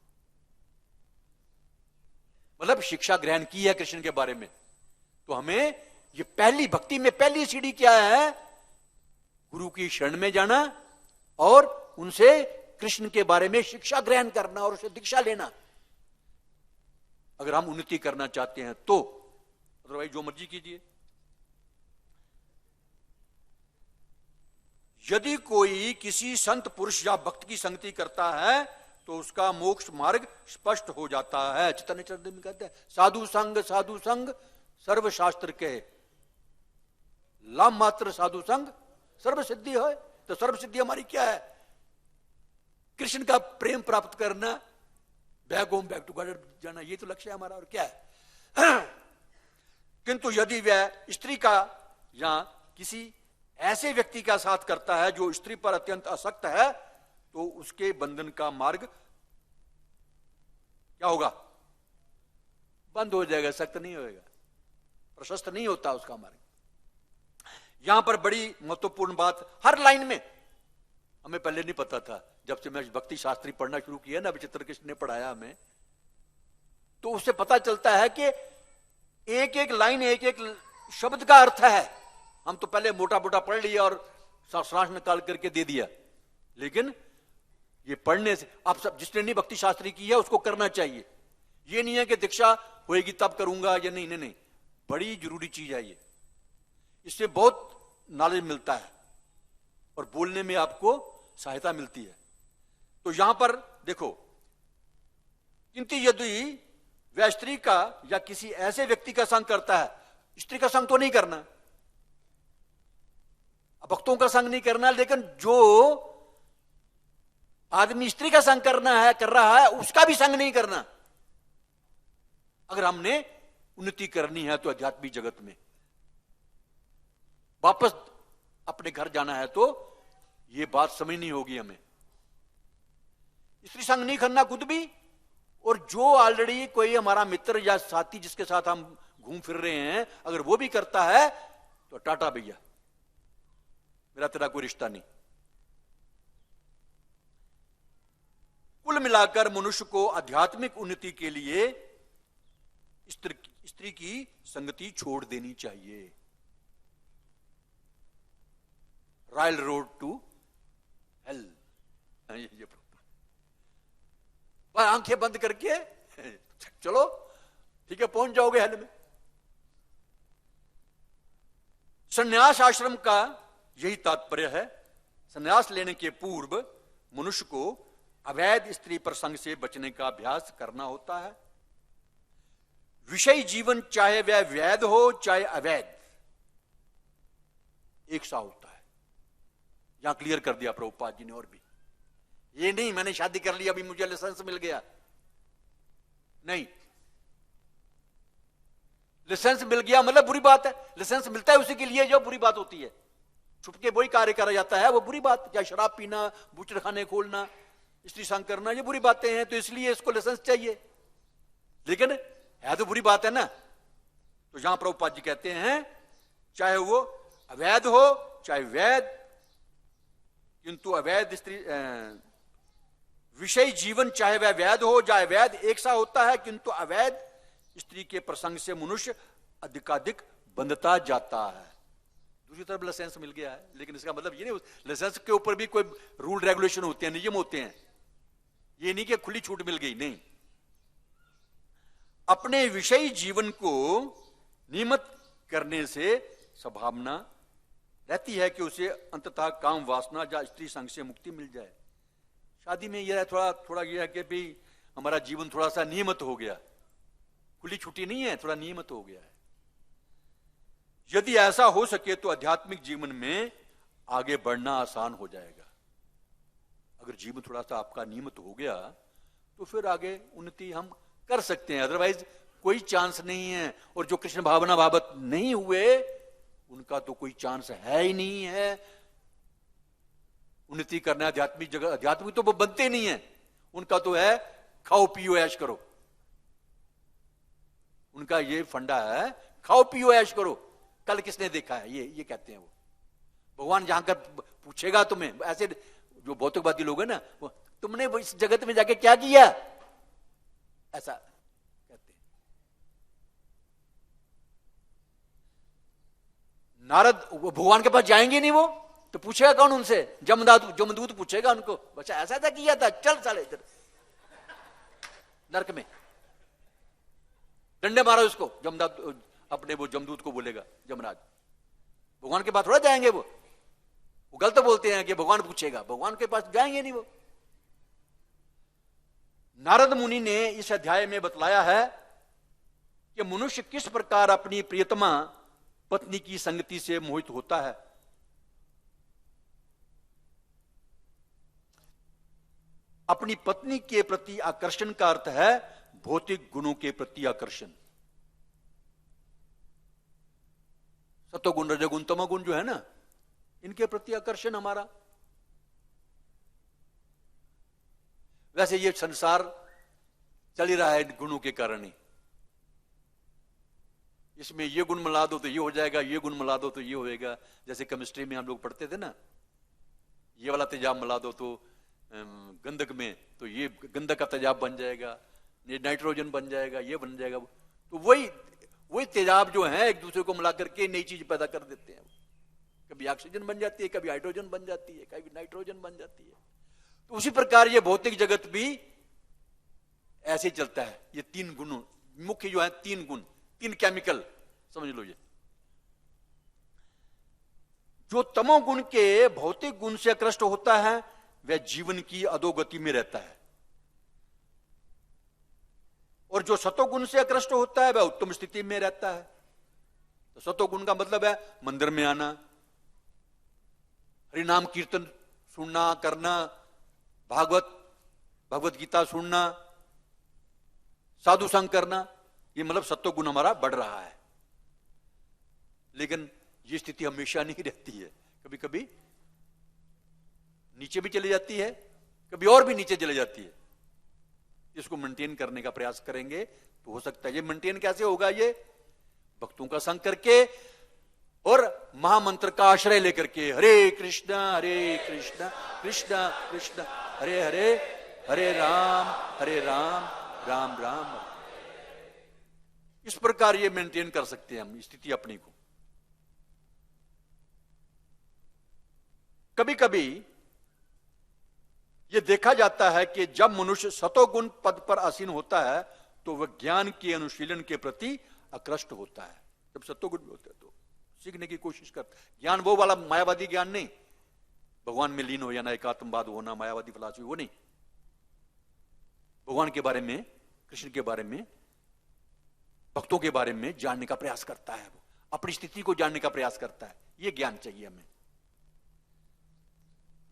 A: मतलब शिक्षा ग्रहण की है कृष्ण के बारे में। तो हमें ये पहली भक्ति में पहली सीढ़ी क्या है? गुरु की शरण में जाना और उनसे कृष्ण के बारे में शिक्षा ग्रहण करना और उसे दीक्षा लेना, अगर हम उन्नति करना चाहते हैं तो। अदरवाइज जो मर्जी कीजिए। यदि कोई किसी संत पुरुष या भक्त की संगति करता है तो उसका मोक्ष मार्ग स्पष्ट हो जाता है। चैतन्य चरितामृत में कहते हैं, साधु संग सर्वशास्त्र के, लाभ मात्र साधु संग सर्व सिद्धि है। तो सर्व सिद्धि हमारी क्या है? कृष्ण का प्रेम प्राप्त करना, back home, back to God जाना, ये तो लक्ष्य है हमारा। और क्या है? किंतु यदि वह स्त्री का या किसी ऐसे व्यक्ति का साथ करता है जो स्त्री पर अत्यंत आसक्त है, तो उसके बंधन का मार्ग क्या होगा? बंद हो जाएगा, सख्त नहीं होगा, प्रशस्त नहीं होता उसका मार्ग। यहां पर बड़ी महत्वपूर्ण बात, हर लाइन में, हमें पहले नहीं पता था, जब से मैं भक्ति शास्त्री पढ़ना शुरू किया ना, विचित्र कृष्ण ने पढ़ाया हमें, तो उससे पता चलता है कि एक एक लाइन, एक एक शब्द का अर्थ है। हम तो पहले मोटा मोटा पढ़ लिया और श्वास निकाल करके दे दिया, लेकिन ये पढ़ने से आप सब, जिसने नहीं भक्ति शास्त्री की है उसको करना चाहिए। ये नहीं है कि दीक्षा होएगी तब करूंगा या नहीं, नहीं, बड़ी जरूरी चीज है ये। इससे बहुत नॉलेज मिलता है और बोलने में आपको सहायता मिलती है। तो यहां पर देखो, किंतु यदि वह स्त्री का या किसी ऐसे व्यक्ति का संग करता है, स्त्री का संग तो नहीं करना, भक्तों का संग नहीं करना, लेकिन जो आदमी स्त्री का संग कर रहा है उसका भी संग नहीं करना। अगर हमने उन्नति करनी है तो आध्यात्मिक जगत में वापस अपने घर जाना है, तो यह बात समझनी होगी हमें। स्त्री संग नहीं करना खुद भी, और जो ऑलरेडी कोई हमारा मित्र या साथी जिसके साथ हम घूम फिर रहे हैं, अगर वो भी करता है तो टाटा भैया, मेरा तेरा कोई रिश्ता नहीं। कुल मिलाकर मनुष्य को आध्यात्मिक उन्नति के लिए स्त्री की संगति छोड़ देनी चाहिए। रॉयल रोड टू हेल, ये आंखें बंद करके चलो, ठीक है, पहुंच जाओगे हेल में। संन्यास आश्रम का यही तात्पर्य है। संन्यास लेने के पूर्व मनुष्य को अवैध स्त्री प्रसंग से बचने का अभ्यास करना होता है। विषय जीवन चाहे वह वैध हो चाहे अवैध, एक सा होता है। यहां क्लियर कर दिया प्रभुपाद जी ने। और भी ये नहीं मैंने शादी कर ली अभी मुझे लाइसेंस मिल गया, नहीं। लाइसेंस मिल गया मतलब बुरी बात है। लाइसेंस मिलता है उसी के लिए जो बुरी बात होती है। छुपके वही कार्य करा जाता है वो बुरी बात, या शराब पीना, बूचड़ खाने खोलना, स्त्री संग करना, ये बुरी बातें हैं। तो इसलिए इसको लाइसेंस चाहिए, लेकिन है तो बुरी बात है ना। तो यहां प्रभुपाद जी कहते हैं चाहे वो अवैध हो चाहे वैध, किंतु अवैध स्त्री विषय जीवन चाहे वह वैध हो चाहे वैध, एक सा होता है। किंतु अवैध स्त्री के प्रसंग से मनुष्य अधिकाधिक बंधता जाता है। दूसरी तरफ लाइसेंस मिल गया है, लेकिन इसका मतलब ये नहीं लाइसेंस के ऊपर भी कोई रूल रेगुलेशन होते हैं, नियम होते हैं। ये नहीं कि खुली छूट मिल गई, नहीं। अपने विषयी जीवन को नियमित करने से संभावना रहती है कि उसे अंततः काम वासना या स्त्री संग से मुक्ति मिल जाए। शादी में यह थोड़ा यह है कि भी हमारा जीवन थोड़ा सा नियमित हो गया, खुली छुट्टी नहीं है, थोड़ा नियमित हो गया है। यदि ऐसा हो सके तो आध्यात्मिक जीवन में आगे बढ़ना आसान हो जाएगा। अगर जीवन थोड़ा सा आपका नियमित हो गया तो फिर आगे उन्नति हम कर सकते हैं, अदरवाइज कोई चांस नहीं है। और जो कृष्ण भावना भावत नहीं हुए उनका तो कोई चांस है ही नहीं है उन्नति करना। आध्यात्मिक जगह आध्यात्मिक तो वो बनते नहीं है, उनका तो है खाओ पियो ऐश करो। उनका ये फंडा है, खाओ पियो ऐश करो। कल किसने देखा है ये कहते हैं वो। भगवान जहां कर पूछेगा तुम्हें, ऐसे जो भौतिकवादी लोग हैं ना, तुमने इस जगत में जाके क्या किया, ऐसा कहते हैं।
B: नारद वो भगवान के पास जाएंगे नहीं, वो तो पूछेगा कौन उनसे? जमदूत पूछेगा उनको, बच्चा ऐसा था किया था, चल साले इधर नरक में, डंडे मारो इसको। जमदूत अपने वो जमदूत को बोलेगा, जमराज। भगवान के पास थोड़ा जाएंगे वो गलत बोलते हैं कि भगवान पूछेगा, भगवान के पास जाएंगे नहीं वो। नारद मुनि ने इस अध्याय में बतलाया है कि मनुष्य किस प्रकार अपनी प्रियतमा पत्नी की संगति से मोहित होता है। अपनी पत्नी के प्रति आकर्षण का अर्थ है भौतिक गुणों के प्रति आकर्षण। सतोगुण, रजोगुण, तमोगुण जो है ना, इनके प्रति आकर्षण हमारा। वैसे ये संसार चल ही रहा है गुणों के कारण ही। इसमें ये गुण मिला दो तो ये हो जाएगा, ये गुण मिला दो तो ये होएगा। जैसे केमिस्ट्री में हम लोग पढ़ते थे ना, ये वाला तेजाब मिला दो तो गंधक में, तो ये गंधक का तेजाब बन जाएगा, ये नाइट्रोजन बन जाएगा, ये बन जाएगा। तो वही तेजाब जो है एक दूसरे को मिला करके नई चीज पैदा कर देते हैं। कभी ऑक्सीजन बन जाती है, कभी हाइड्रोजन बन जाती है, कभी नाइट्रोजन बन जाती है। तो उसी प्रकार ये भौतिक जगत भी ऐसे ही चलता है। ये तीन गुण मुख्य जो है, तीन गुण, तीन केमिकल समझ लो। ये जो तमोगुण के भौतिक गुण से आकृष्ट होता है वह जीवन की अधोगति में रहता है, और जो सतोगुण से आकृष्ट होता है वह उत्तम स्थिति में रहता है। तो सतोगुण का मतलब है मंदिर में आना, हरिनाम कीर्तन सुनना करना, भगवत गीता सुनना, साधु संग करना, ये मतलब सत्वगुण हमारा बढ़ रहा है। लेकिन ये स्थिति हमेशा नहीं रहती है, कभी कभी नीचे भी चली जाती है, कभी और भी नीचे चली जाती है। इसको मेंटेन करने का प्रयास करेंगे तो हो सकता है। ये मेंटेन कैसे होगा? ये भक्तों का संग करके और महामंत्र का आश्रय लेकर के, हरे कृष्ण कृष्ण कृष्ण हरे हरे, हरे राम राम राम। इस प्रकार ये मेंटेन कर सकते हैं हम स्थिति अपनी को। कभी कभी यह देखा जाता है कि जब मनुष्य सतोगुण पद पर आसीन होता है तो वह ज्ञान के अनुशीलन के प्रति आकृष्ट होता है। जब सतोगुण में होता है तो सीखने की कोशिश करता है। ज्ञान वो वाला मायावादी ज्ञान नहीं, भगवान में लीन हो जाना, एकात्मवाद होना, मायावादी फिलॉसफी, वो नहीं। भगवान के बारे में, कृष्ण के बारे में, भक्तों के बारे में जानने का प्रयास करता है। वो अपनी स्थिति को जानने का प्रयास करता है। यह ज्ञान चाहिए हमें।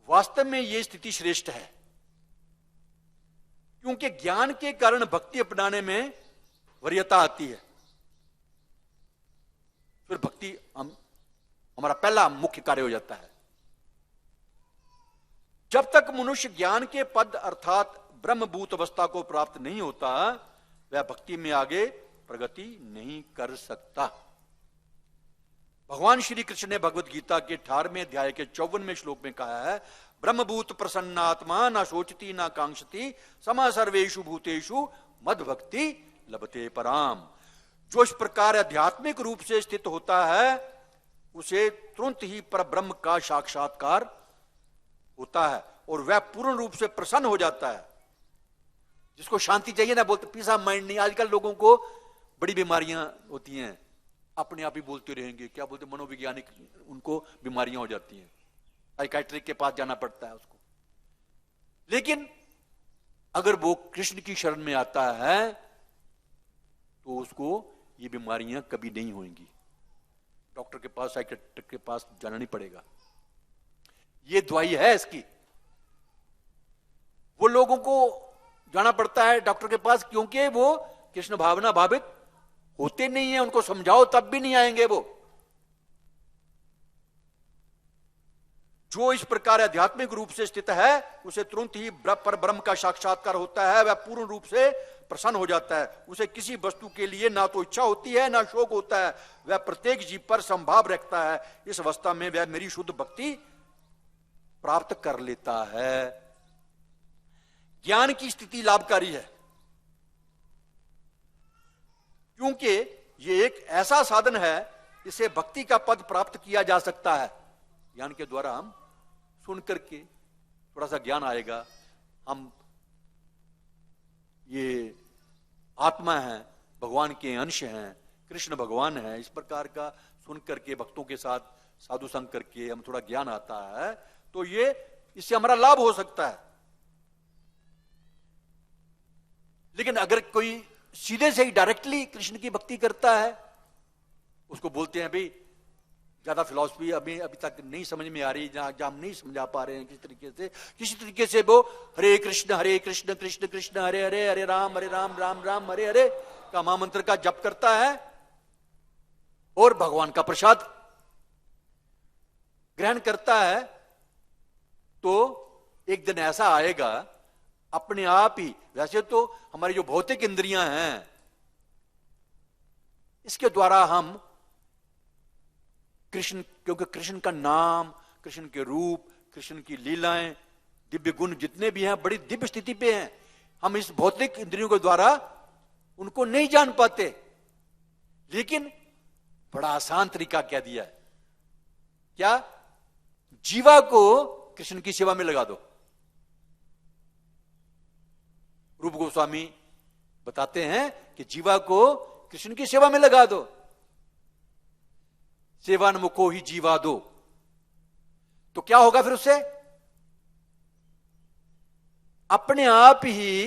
B: वास्तव में यह स्थिति श्रेष्ठ है, क्योंकि ज्ञान के कारण भक्ति अपनाने में वरीयता आती है। फिर भक्ति हमारा पहला मुख्य कार्य हो जाता है। जब तक मनुष्य ज्ञान के पद अर्थात ब्रह्मभूत अवस्था को प्राप्त नहीं होता, वह भक्ति में आगे प्रगति नहीं कर सकता। भगवान श्री कृष्ण ने भगवत गीता के 18वें अध्याय के 54वें श्लोक में कहा है, ब्रह्मभूत प्रसन्नात्मा न शोचती न कांक्षती समा सर्वेषु भूतेषु मद भक्ति लभते पराम। जो इस प्रकार आध्यात्मिक रूप से स्थित होता है उसे तुरंत ही पर ब्रह्म का साक्षात्कार होता है और वह पूर्ण रूप से प्रसन्न हो जाता है। जिसको शांति चाहिए ना, बोलते पीस ऑफ माइंड नहीं। आजकल लोगों को बड़ी बीमारियां होती हैं, अपने आप ही बोलते रहेंगे, क्या बोलते, मनोवैज्ञानिक, उनको बीमारियां हो जाती हैं, साइकाइट्रिक के पास जाना पड़ता है उसको। लेकिन अगर वो कृष्ण की शरण में आता है तो उसको ये बीमारियां कभी नहीं होंगी। डॉक्टर के पास, साइकाइट्रिक के पास जाना नहीं पड़ेगा। ये दवाई है इसकी। वो लोगों को जाना पड़ता है डॉक्टर के पास क्योंकि वो कृष्ण भावना भावित होते नहीं है। उनको समझाओ तब भी नहीं आएंगे वो। जो इस प्रकार आध्यात्मिक रूप से स्थित है उसे तुरंत ही पर ब्रह्म का साक्षात्कार होता है। वह पूर्ण रूप से प्रसन्न हो जाता है। उसे किसी वस्तु के लिए ना तो इच्छा होती है ना शोक होता है। वह प्रत्येक जीव पर संभाव रखता है। इस अवस्था में वह मेरी शुद्ध भक्ति प्राप्त कर लेता है। ज्ञान की स्थिति लाभकारी है क्योंकि यह एक ऐसा साधन है इसे भक्ति का पद प्राप्त किया जा सकता है। ज्ञान के द्वारा हम सुन करके थोड़ा सा ज्ञान आएगा, हम ये आत्मा है, भगवान के अंश हैं, कृष्ण भगवान है, इस प्रकार का सुन करके भक्तों के साथ साधु संग करके हम थोड़ा ज्ञान आता है, तो ये इससे हमारा लाभ हो सकता है। लेकिन अगर कोई सीधे से ही डायरेक्टली कृष्ण की भक्ति करता है, उसको बोलते हैं भाई ज्यादा फिलॉसफी अभी तक नहीं समझ में आ रही, जहां हम नहीं समझा पा रहे हैं किसी तरीके से वो हरे कृष्ण कृष्ण कृष्ण हरे हरे, हरे राम राम राम हरे हरे का महामंत्र का जप करता है और भगवान का प्रसाद ग्रहण करता है, तो एक दिन ऐसा आएगा अपने आप ही। वैसे तो हमारी जो भौतिक इंद्रियां हैं, इसके द्वारा हम कृष्ण, क्योंकि कृष्ण का नाम, कृष्ण के रूप, कृष्ण की लीलाएं, दिव्य गुण जितने भी हैं बड़ी दिव्य स्थिति पे हैं, हम इस भौतिक इंद्रियों के द्वारा उनको नहीं जान पाते। लेकिन बड़ा आसान तरीका क्या दिया है, क्या? जीवा को कृष्ण की सेवा में लगा दो। रूप गोस्वामी बताते हैं कि जीवा को कृष्ण की सेवा में लगा दो, सेवान्मुखो ही जीवा दो। तो क्या होगा फिर उससे? अपने आप ही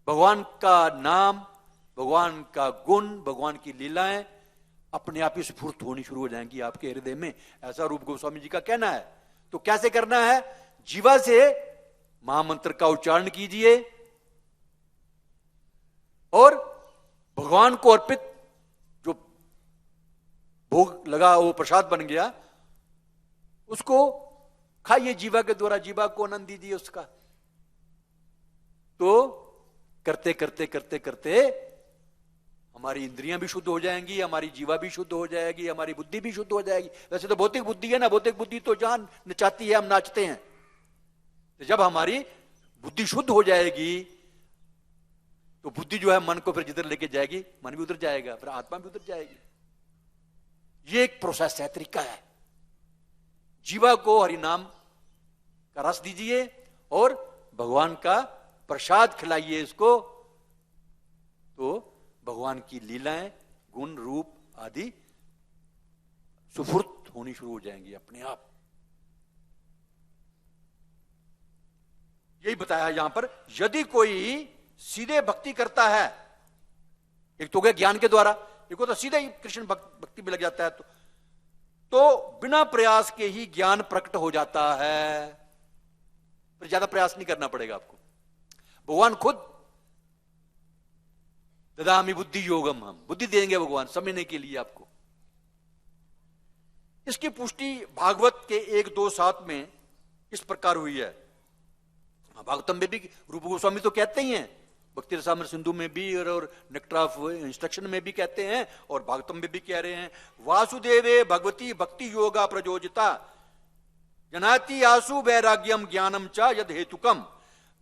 B: भगवान का नाम, भगवान का गुण, भगवान की लीलाएं अपने आप ही स्फूर्त होनी शुरू हो जाएंगी आपके हृदय में, ऐसा रूप गोस्वामी जी का कहना है। तो कैसे करना है? जीवा से महामंत्र का उच्चारण कीजिए और भगवान को अर्पित जो भोग लगा, वो प्रसाद बन गया, उसको खाइए जीवा के द्वारा, जीवा को आनंद दीजिए उसका। तो करते करते करते करते हमारी इंद्रियां भी शुद्ध हो जाएंगी, हमारी जीवा भी शुद्ध हो जाएगी, हमारी बुद्धि भी शुद्ध हो जाएगी। वैसे तो भौतिक बुद्धि है ना, भौतिक बुद्धि तो जहां नचाती है हम नाचते हैं। तो जब हमारी बुद्धि शुद्ध हो जाएगी तो बुद्धि जो है मन को फिर जिधर लेके जाएगी, मन भी उधर जाएगा, फिर आत्मा भी उधर जाएगी। ये एक प्रोसेस है, तरीका है। जीवा को हरि नाम का रस दीजिए और भगवान का प्रसाद खिलाइए इसको, तो भगवान की लीलाएं, गुण, रूप आदि सुफुर्त होनी शुरू हो जाएंगी अपने आप। यही बताया यहां पर, यदि कोई सीधे भक्ति करता है, एक तो गया ज्ञान के द्वारा, एक तो सीधे ही कृष्ण भक्ति में लग जाता है, तो बिना प्रयास के ही ज्ञान प्रकट हो जाता है, फिर ज्यादा प्रयास नहीं करना पड़ेगा आपको। भगवान खुद ददामि बुद्धि योगम, हम बुद्धि देंगे भगवान समझने के लिए आपको। इसकी पुष्टि भागवत के 1-2-7 में इस प्रकार हुई है। भागवतम में भी रूप गोस्वामी तो कहते ही हैं, भक्ति रसामृत सिंधु में भी और नेक्टर ऑफ इंस्ट्रक्शन में भी कहते हैं, और भागवतम में भी कह रहे हैं, वासुदेवे भगवती भक्ति योगा प्रयोजिता जनाति आसु वैराग्यम ज्ञानम च यद हेतुकम।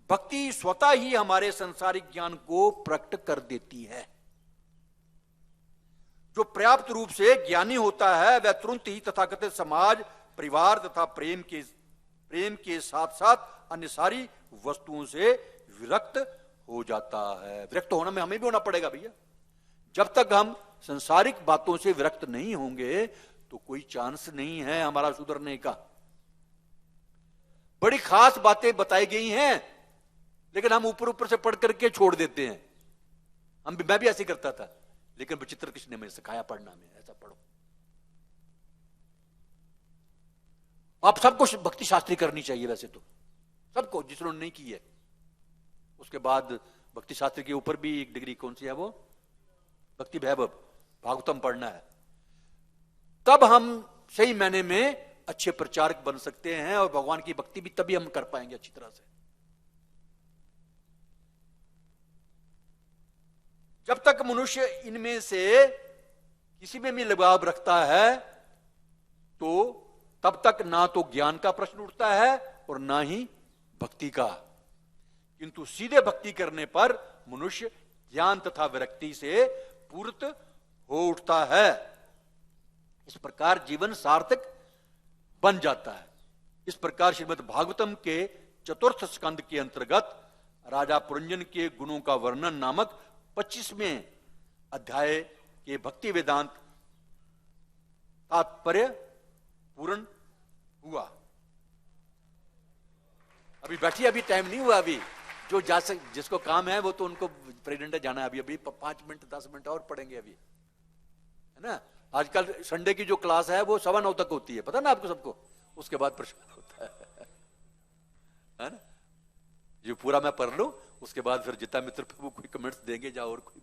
B: भक्ति स्वतः ही हमारे संसारिक ज्ञान को प्रकट कर देती है। जो पर्याप्त रूप से ज्ञानी होता है वह तुरंत ही तथाकथित समाज, परिवार तथा प्रेम के साथ साथ अन्य सारी वस्तुओं से विरक्त हो जाता है। विरक्त होना में हमें भी होना पड़ेगा भैया। जब तक हम संसारिक बातों से विरक्त नहीं होंगे तो कोई चांस नहीं है हमारा सुधरने का। बड़ी खास बातें बताई गई हैं, लेकिन हम ऊपर ऊपर से पढ़ करके छोड़ देते हैं। मैं भी ऐसे करता था, लेकिन विचित्र किसी ने मुझे सिखाया पढ़ना में, ऐसा पढ़ो। आप सबको भक्ति शास्त्री करनी चाहिए, वैसे तो सबको, जिन्होंने नहीं की है। उसके बाद भक्ति शास्त्र के ऊपर भी एक डिग्री कौन सी है, वो भक्ति वैभव, भागवतम पढ़ना है। तब हम सही मायने में अच्छे प्रचारक बन सकते हैं, और भगवान की भक्ति भी तभी हम कर पाएंगे अच्छी तरह से। जब तक मनुष्य इनमें से किसी में भी लगाव रखता है, तो तब तक ना तो ज्ञान का प्रश्न उठता है और ना ही भक्ति का। किंतु सीधे भक्ति करने पर मनुष्य ज्ञान तथा विरक्ति से पूर्त हो उठता है। इस प्रकार जीवन सार्थक बन जाता है। इस प्रकार श्रीमद् भागवतम के चतुर्थ स्कंद के अंतर्गत राजा पुरंजन के गुणों का वर्णन नामक 25वें अध्याय के भक्ति वेदांत तात्पर्य पूर्ण हुआ। अभी बैठिए, अभी टाइम नहीं हुआ। अभी जो जिसको काम है वो तो उनको प्रेजेंट जाना है। अभी 5 मिनट 10 मिनट और पढ़ेंगे अभी, है ना। आजकल संडे की जो क्लास है वो 9:15 तक होती है, पता ना आपको सबको। उसके बाद प्रश्न होता है ना। जो पूरा मैं पढ़ लूं, उसके बाद फिर जिता मित्र प्रभु कोई कमेंट्स देंगे, या और कोई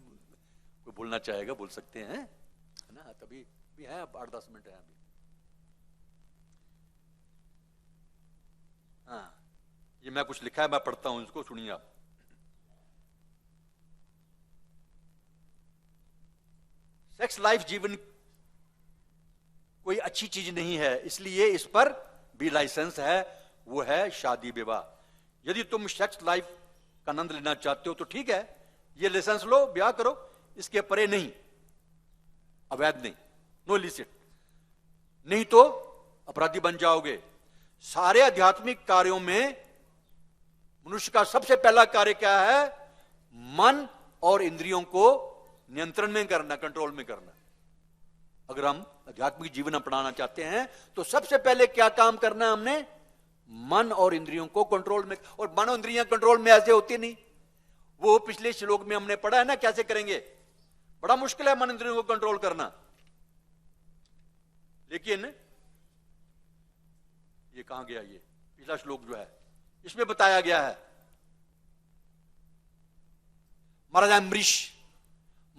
B: बोलना चाहेगा बोल सकते हैं, है ना। तभी भी है, 8-10 मिनट है अभी। हाँ, ये मैं कुछ लिखा है, मैं पढ़ता हूं, इसको सुनिए आप। सेक्स लाइफ जीवन कोई अच्छी चीज नहीं है, इसलिए इस पर भी लाइसेंस है, वो है शादी विवाह। यदि तुम सेक्स लाइफ का आनंद लेना चाहते हो तो ठीक है, ये लाइसेंस लो, ब्याह करो। इसके परे नहीं, अवैध नहीं, नो इलिसिट, नहीं तो अपराधी बन जाओगे। सारे आध्यात्मिक कार्यों में मनुष्य का सबसे पहला कार्य क्या है? मन और इंद्रियों को नियंत्रण में करना, कंट्रोल में करना। अगर हम आध्यात्मिक जीवन अपनाना चाहते हैं तो सबसे पहले क्या काम करना है हमने? मन और इंद्रियों को कंट्रोल में। और मन और इंद्रियां कंट्रोल में ऐसे होती नहीं, वो पिछले श्लोक में हमने पढ़ा है ना, कैसे करेंगे। बड़ा मुश्किल है मन इंद्रियों को कंट्रोल करना। लेकिन ये कहां गया? ये पिछला श्लोक जो है, इसमें बताया गया है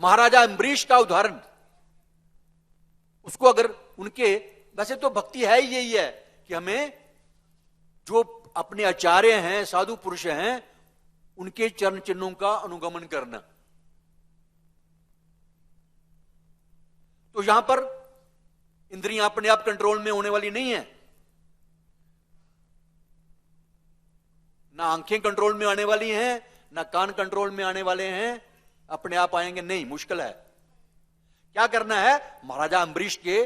B: महाराजा अम्बरीश का उदाहरण। उसको अगर उनके, वैसे तो भक्ति है ही यही है कि हमें जो अपने आचार्य हैं, साधु पुरुष हैं, उनके चरण चिन्हों का अनुगमन करना। तो यहां पर इंद्रियां अपने आप कंट्रोल में होने वाली नहीं है, ना आंखें कंट्रोल में आने वाली हैं, ना कान कंट्रोल में आने वाले हैं, अपने आप आएंगे नहीं, मुश्किल है। क्या करना है? महाराजा अम्बरीश के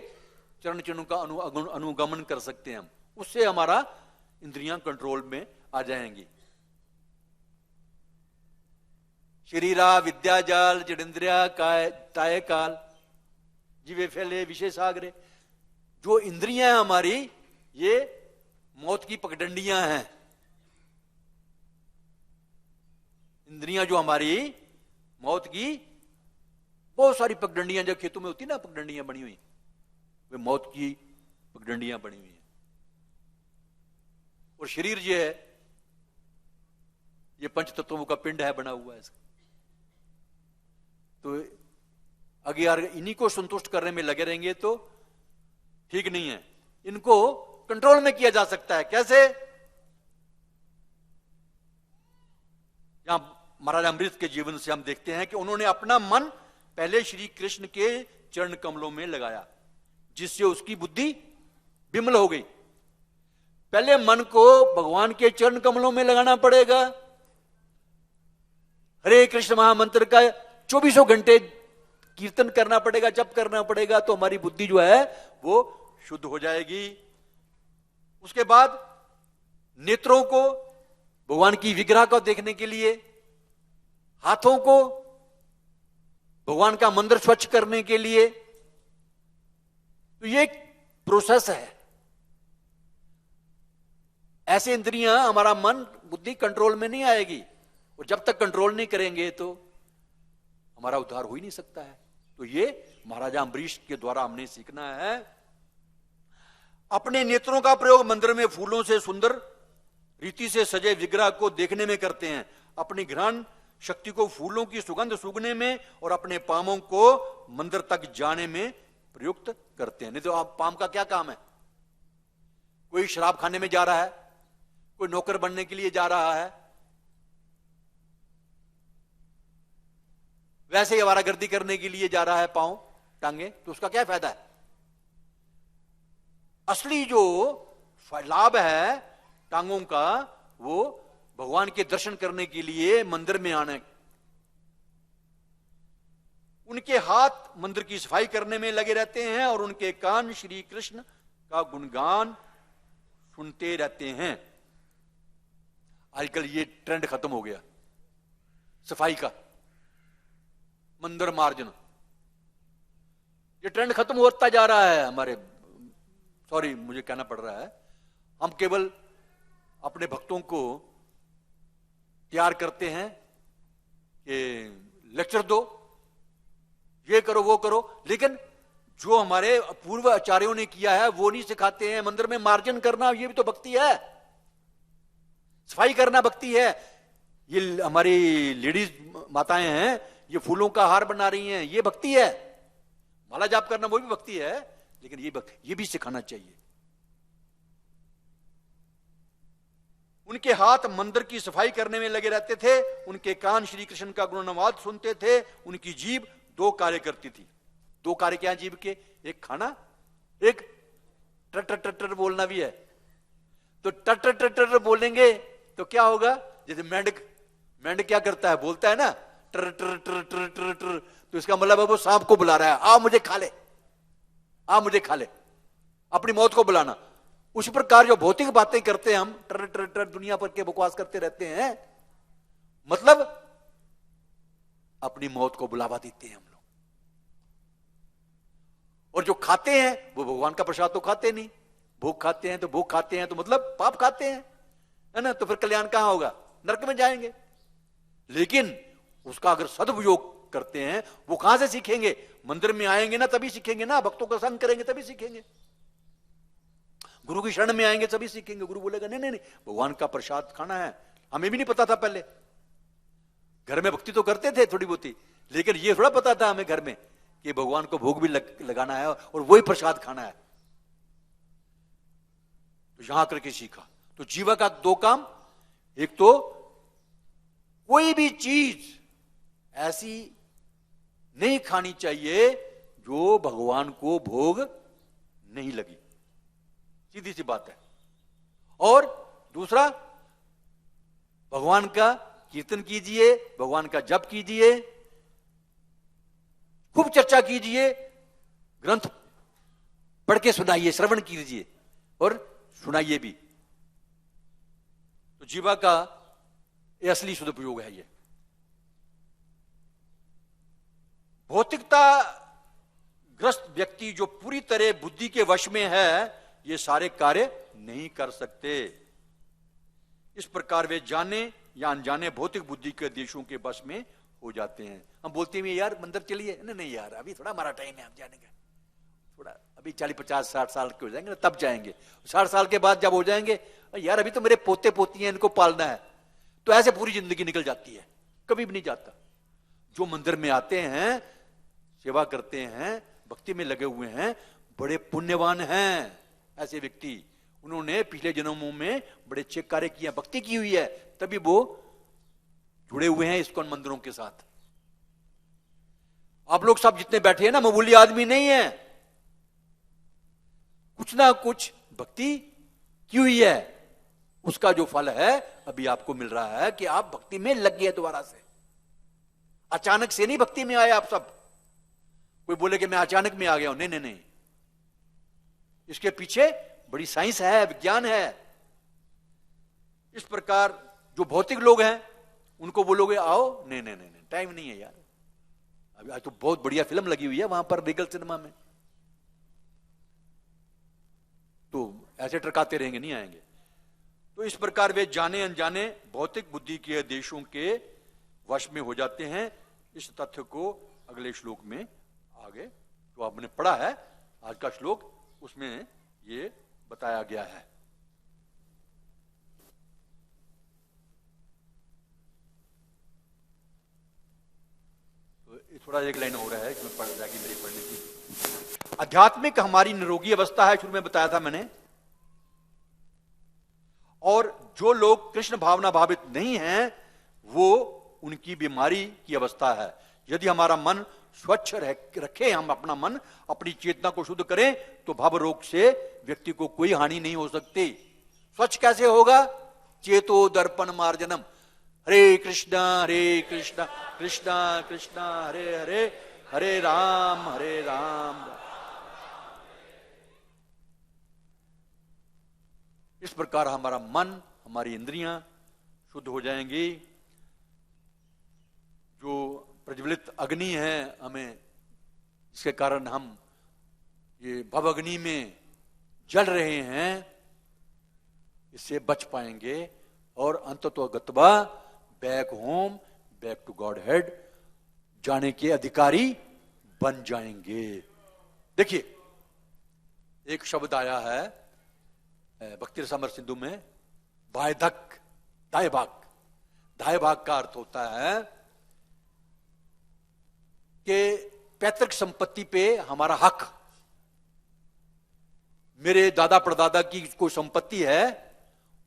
B: चरण चिन्हों का अनुगमन कर सकते हैं हम, उससे हमारा इंद्रियां कंट्रोल में आ जाएंगी। शरीरा विद्या जाल जड़ेंद्रिया ताय काल जीवे फैले विशेष आगरे। जो इंद्रियां हैं हमारी, ये मौत की पगडंडियां हैं। इंद्रियां जो हमारी मौत की, बहुत सारी पगडंडियां जब खेतों में होती ना, पगडंडियां बनी हुई, वे मौत की पगडंडियां बनी हुई हैं। और शरीर ये है, ये पंच तत्वों का पिंड है, बना हुआ है इसका। तो अगर यार इन्हीं को संतुष्ट करने में लगे रहेंगे तो ठीक नहीं है। इनको कंट्रोल में किया जा सकता है। कैसे? यहां महाराजा अम्बरीश के जीवन से हम देखते हैं कि उन्होंने अपना मन पहले श्री कृष्ण के चरण कमलों में लगाया, जिससे उसकी बुद्धि विमल हो गई। पहले मन को भगवान के चरण कमलों में लगाना पड़ेगा। हरे कृष्ण महामंत्र का 24 घंटे कीर्तन करना पड़ेगा, जप करना पड़ेगा, तो हमारी बुद्धि जो है वो शुद्ध हो जाएगी। उसके बाद नेत्रों को भगवान की विग्रह को देखने के लिए, हाथों को भगवान का मंदिर स्वच्छ करने के लिए। तो ये एक प्रोसेस है। ऐसे इंद्रियां, हमारा मन बुद्धि कंट्रोल में नहीं आएगी, और जब तक कंट्रोल नहीं करेंगे तो हमारा उद्धार हो ही नहीं सकता है। तो ये महाराजा अम्बरीश के द्वारा हमने सीखना है। अपने नेत्रों का प्रयोग मंदिर में फूलों से सुंदर रीति से सजे विग्रह को देखने में करते हैं, अपनी घ्राण शक्ति को फूलों की सुगंध सूंघने में और अपने पामों को मंदिर तक जाने में प्रयुक्त करते हैं। नहीं तो आप, पाम का क्या काम है? कोई शराब खाने में जा रहा है, कोई नौकर बनने के लिए जा रहा है, वैसे ही आवारागर्दी करने के लिए जा रहा है, पांव टांगे, तो उसका क्या फायदा है? असली जो लाभ है टांगों का, वो भगवान के दर्शन करने के लिए मंदिर में आने। उनके हाथ मंदिर की सफाई करने में लगे रहते हैं और उनके कान श्री कृष्ण का गुणगान सुनते रहते हैं। आजकल ये ट्रेंड खत्म हो गया सफाई का, मंदिर मार्जन, ये ट्रेंड खत्म होता जा रहा है हमारे, सॉरी मुझे कहना पड़ रहा है। हम केवल अपने भक्तों को तैयार करते हैं कि लेक्चर दो, ये करो वो करो, लेकिन जो हमारे पूर्व आचार्यों ने किया है वो नहीं सिखाते हैं। मंदिर में मार्जन करना ये भी तो भक्ति है, सफाई करना भक्ति है। ये हमारी लेडीज माताएं हैं, ये फूलों का हार बना रही हैं, ये भक्ति है। माला जाप करना वो भी भक्ति है, लेकिन ये भी सिखाना चाहिए। उनके हाथ मंदिर की सफाई करने में लगे रहते थे, उनके कान श्री कृष्ण का गुणगान सुनते थे, उनकी जीभ दो कार्य करती थी। दो कार्य क्या जीभ के? एक खाना, एक टटर टटर बोलना भी है। तो टटर टटर बोलेंगे तो क्या होगा? जैसे मेंढक, मेंढक क्या करता है? बोलता है ना टर टर टर टर टर टर, तो इसका मतलब है वो सांप को बुला रहा है, आ मुझे खा ले, आ मुझे खा ले, अपनी मौत को बुलाना। उसी प्रकार जो भौतिक बातें करते हैं हम, टर टर टर दुनिया भर के बकवास करते रहते हैं, मतलब अपनी मौत को बुलावा देते हैं हम लोग। और जो खाते हैं वो भगवान का प्रसाद तो खाते नहीं, भोग खाते हैं। तो भोग खाते हैं तो मतलब पाप खाते हैं, है ना? तो फिर कल्याण कहां होगा? नरक में जाएंगे। लेकिन उसका अगर सदुपयोग करते हैं, वो कहां से सीखेंगे? मंदिर में आएंगे ना तभी सीखेंगे ना, भक्तों का संग करेंगे तभी सीखेंगे, गुरु की शरण में आएंगे तभी सीखेंगे। गुरु बोलेगा नहीं नहीं नहीं, भगवान का प्रसाद खाना है। हमें भी नहीं पता था पहले, घर में भक्ति तो करते थे थोड़ी बहुती, लेकिन ये थोड़ा पता था हमें घर में कि भगवान को भोग भी लगाना है और वही प्रसाद खाना है। तो यहां करके सीखा। तो जीवा का दो काम, एक तो कोई भी चीज ऐसी नहीं खानी चाहिए जो भगवान को भोग नहीं लगी, सीधी सी बात है। और दूसरा, भगवान का कीर्तन कीजिए, भगवान का जप कीजिए, खूब चर्चा कीजिए, ग्रंथ पढ़ के सुनाइए, श्रवण कीजिए और सुनाइए भी। तो जीवा का ये असली सदुपयोग है। ये भौतिकता ग्रस्त व्यक्ति जो पूरी तरह बुद्धि के वश में है, ये सारे कार्य नहीं कर सकते। इस प्रकार वे जाने या अनजाने भौतिक बुद्धि के देशों के वश में हो जाते हैं। हम बोलते हैं यार मंदिर चलिए, नहीं नहीं यार अभी थोड़ा हमारा टाइम है, हम जाने का थोड़ा, अभी 40 50 60 साल के हो जाएंगे ना तब जाएंगे। 60 साल के बाद जब हो जाएंगे, यार अभी तो मेरे पोते पोती हैं, इनको पालना है। तो ऐसे पूरी जिंदगी निकल जाती है, कभी भी नहीं जाता। जो मंदिर में आते हैं, सेवा करते हैं, भक्ति में लगे हुए हैं, बड़े पुण्यवान हैं ऐसे व्यक्ति। उन्होंने पिछले जन्मों में बड़े अच्छे कार्य किए, भक्ति की हुई है, तभी वो जुड़े हुए हैं इस्कॉन मंदिरों के साथ। आप लोग सब जितने बैठे हैं ना, मामूली आदमी नहीं है, कुछ ना कुछ भक्ति की हुई है। उसका जो फल है अभी आपको मिल रहा है कि आप भक्ति में लग गए दोबारा से। अचानक से नहीं भक्ति में आए आप सब। कोई बोले कि मैं अचानक में आ गया हूं, नहीं नहीं नहीं, इसके पीछे बड़ी साइंस है, विज्ञान है। इस प्रकार जो भौतिक लोग हैं उनको बोलोगे आओ, नहीं नहीं नहीं, टाइम नहीं है यार, अभी आज तो बहुत बढ़िया फिल्म लगी हुई है वहां पर रीगल सिनेमा में, तो ऐसे टरकाते रहेंगे, नहीं आएंगे। तो इस प्रकार वे जाने अनजाने भौतिक बुद्धि के देशों के वश में हो जाते हैं। इस तथ्य को अगले श्लोक में आगे जो आपने पढ़ा है आज का श्लोक, उसमें ये बताया गया है। तो थोड़ा एक लाइन हो रहा है, इसमें पढ़ जाएगी मेरी पढ़ने की। आध्यात्मिक हमारी निरोगी अवस्था है, शुरू में बताया था मैंने। और जो लोग कृष्ण भावना भावित नहीं हैं, वो उनकी बीमारी की अवस्था है। यदि हमारा मन स्वच्छ रखें, हम अपना मन, अपनी चेतना को शुद्ध करें, तो भव रोग से व्यक्ति को कोई हानि नहीं हो सकती। स्वच्छ कैसे होगा? चेतो दर्पण मार्जनम। हरे कृष्णा कृष्णा कृष्णा कृष्णा हरे हरे, हरे राम हरे राम। इस प्रकार हमारा मन, हमारी इंद्रियां शुद्ध हो जाएंगी। जो प्रज्वलित अग्नि है हमें, इसके कारण हम ये भव अग्नि में जल रहे हैं, इससे बच पाएंगे और अंततोगत्वा back home, back to godhead जाने के अधिकारी बन जाएंगे। देखिए, एक शब्द आया है भक्ति रसामृत सिंधु में, वायधक दायभाग। दायभाग का अर्थ होता है कि पैतृक संपत्ति पे हमारा हक, मेरे दादा परदादा की कोई संपत्ति है,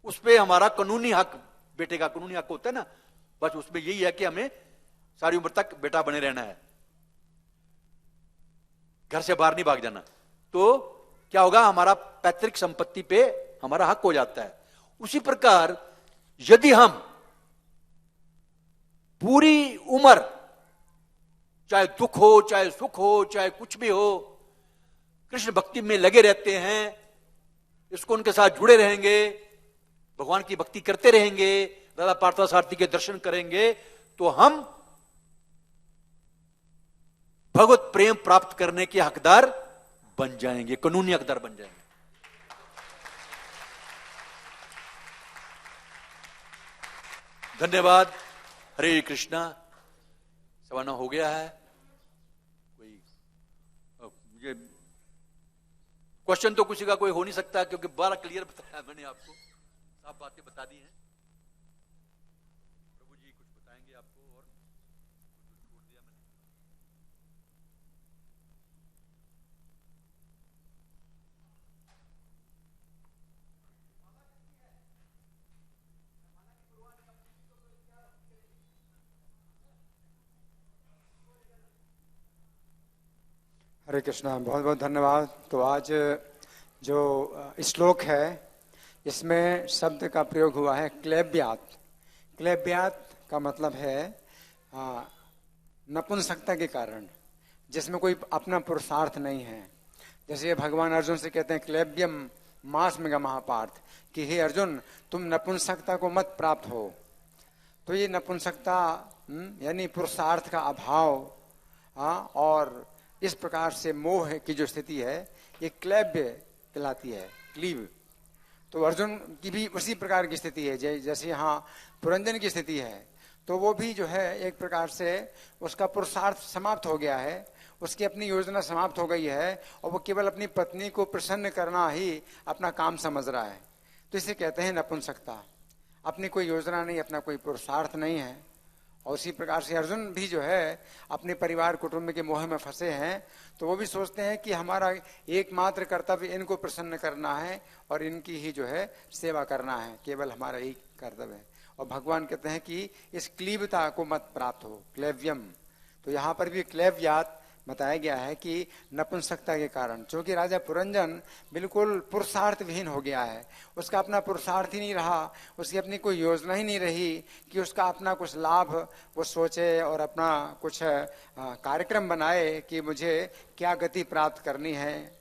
B: उस पे हमारा कानूनी हक, बेटे का कानूनी हक होता है ना, बस उसमें यही है कि हमें सारी उम्र तक बेटा बने रहना है, घर से बाहर नहीं भाग जाना। तो क्या होगा, हमारा पैतृक संपत्ति पे हमारा हक हो जाता है। उसी प्रकार यदि हम पूरी उम्र, चाहे दुख हो, चाहे सुख हो, चाहे कुछ भी हो, कृष्ण भक्ति में लगे रहते हैं, इसको उनके साथ जुड़े रहेंगे, भगवान की भक्ति करते रहेंगे, दादा पार्थसारथी के दर्शन करेंगे, तो हम भगवत प्रेम प्राप्त करने के हकदार बन जाएंगे, कानूनी हकदार बन जाएंगे। धन्यवाद। हरे कृष्णा। सवाना हो गया है। कोई ये क्वेश्चन तो किसी का कोई हो नहीं सकता, क्योंकि बड़ा क्लियर बताया मैंने आपको, साफ बातें बता दी हैं। प्रभु जी कुछ बताएंगे आपको और छोड़ दिया मैंने?
C: हरे कृष्णा, बहुत बहुत धन्यवाद। तो आज जो श्लोक है, इसमें शब्द का प्रयोग हुआ है क्लेब्यात। क्लेब्यात का मतलब है नपुंसकता के कारण, जिसमें कोई अपना पुरुषार्थ नहीं है। जैसे भगवान अर्जुन से कहते हैं क्लेब्यम मास में महापार्थ, कि हे अर्जुन, तुम नपुंसकता को मत प्राप्त हो। तो ये नपुंसकता यानी पुरुषार्थ का अभाव और इस प्रकार से मोह की जो स्थिति है, ये क्लैब्य कहलाती है, क्लीव। तो अर्जुन की भी उसी प्रकार की स्थिति है, जैसे यहाँ पुरंजन की स्थिति है। तो वो भी जो है एक प्रकार से उसका पुरुषार्थ समाप्त हो गया है, उसकी अपनी योजना समाप्त हो गई है, और वो केवल अपनी पत्नी को प्रसन्न करना ही अपना काम समझ रहा है। तो इसे कहते हैं नपुंसकता। अपनी कोई योजना नहीं, अपना कोई पुरुषार्थ नहीं है। और उसी प्रकार से अर्जुन भी जो है अपने परिवार कुटुंब के मोह में फंसे हैं। तो वो भी सोचते हैं कि हमारा एकमात्र कर्तव्य इनको प्रसन्न करना है और इनकी ही जो है सेवा करना है, केवल हमारा एक कर्तव्य है। और भगवान कहते हैं कि इस क्लीबता को मत प्राप्त हो, क्लेव्यम। तो यहाँ पर भी क्लेव्यात बताया गया है कि नपुंसकता के कारण, क्योंकि राजा पुरंजन बिल्कुल पुरुषार्थ विहीन हो गया है। उसका अपना पुरुषार्थ ही नहीं रहा, उसकी अपनी कोई योजना ही नहीं रही कि उसका अपना कुछ लाभ वो सोचे और अपना कुछ कार्यक्रम बनाए कि मुझे क्या गति प्राप्त करनी है,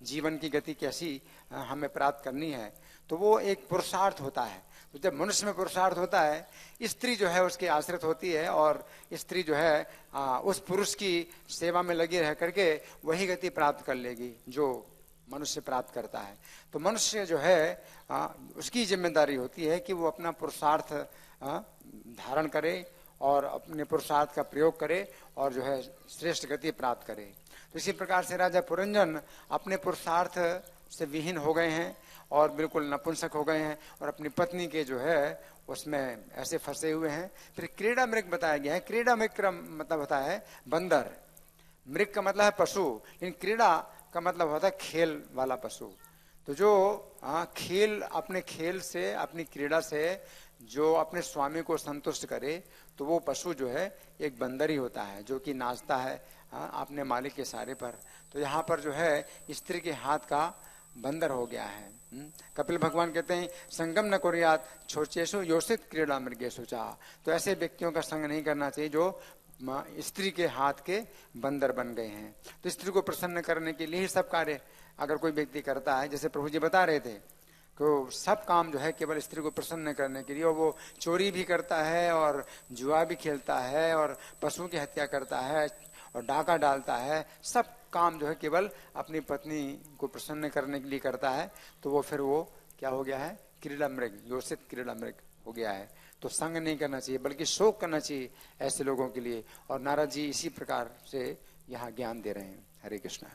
C: जीवन की गति कैसी हमें प्राप्त करनी है। तो वो एक पुरुषार्थ होता है। तो जब मनुष्य में पुरुषार्थ होता है, स्त्री जो है उसके आश्रित होती है, और स्त्री जो है उस पुरुष की सेवा में लगी रह करके वही गति प्राप्त कर लेगी जो मनुष्य प्राप्त करता है। तो मनुष्य जो है उसकी जिम्मेदारी होती है कि वो अपना पुरुषार्थ धारण करे और अपने पुरुषार्थ का प्रयोग करे और जो है श्रेष्ठ गति प्राप्त करे। तो इसी प्रकार से राजा पुरंजन अपने पुरुषार्थ से विहीन हो गए हैं और बिल्कुल नपुंसक हो गए हैं, और अपनी पत्नी के जो है उसमें ऐसे फंसे हुए हैं। फिर क्रीड़ा मृग बताया गया है। क्रीड़ा मृग का मतलब होता है बंदर, मृग का मतलब है पशु, लेकिन क्रीड़ा का मतलब होता है खेल वाला पशु। तो जो खेल, अपने खेल से, अपनी क्रीड़ा से जो अपने स्वामी को संतुष्ट करे, तो वो पशु जो है एक बंदर ही होता है, जो कि नाचता है अपने मालिक के सहारे पर। तो यहाँ पर जो है स्त्री के हाथ का बंदर हो गया है। कपिल भगवान कहते हैं संगम न कुर्यात छोचेशु योषित क्रीड़ा मृगेशु चाह। तो ऐसे व्यक्तियों का संग नहीं करना चाहिए जो स्त्री के हाथ के बंदर बन गए हैं। तो स्त्री को प्रसन्न करने के लिए ही सब कार्य अगर कोई व्यक्ति करता है, जैसे प्रभु जी बता रहे थे तो सब काम जो है केवल स्त्री को प्रसन्न करने के लिए, और वो चोरी भी करता है और जुआ भी खेलता है और पशु की हत्या करता है और डाका डालता है, सब काम जो है केवल अपनी पत्नी को प्रसन्न करने के लिए करता है, तो वो फिर वो क्या हो गया है, क्रीड़ा मृग, योषित क्रीड़ा मृग हो गया है। तो संग नहीं करना चाहिए बल्कि शोक करना चाहिए ऐसे लोगों के लिए। और नारद जी इसी प्रकार से यहाँ ज्ञान दे रहे हैं। हरे कृष्णा।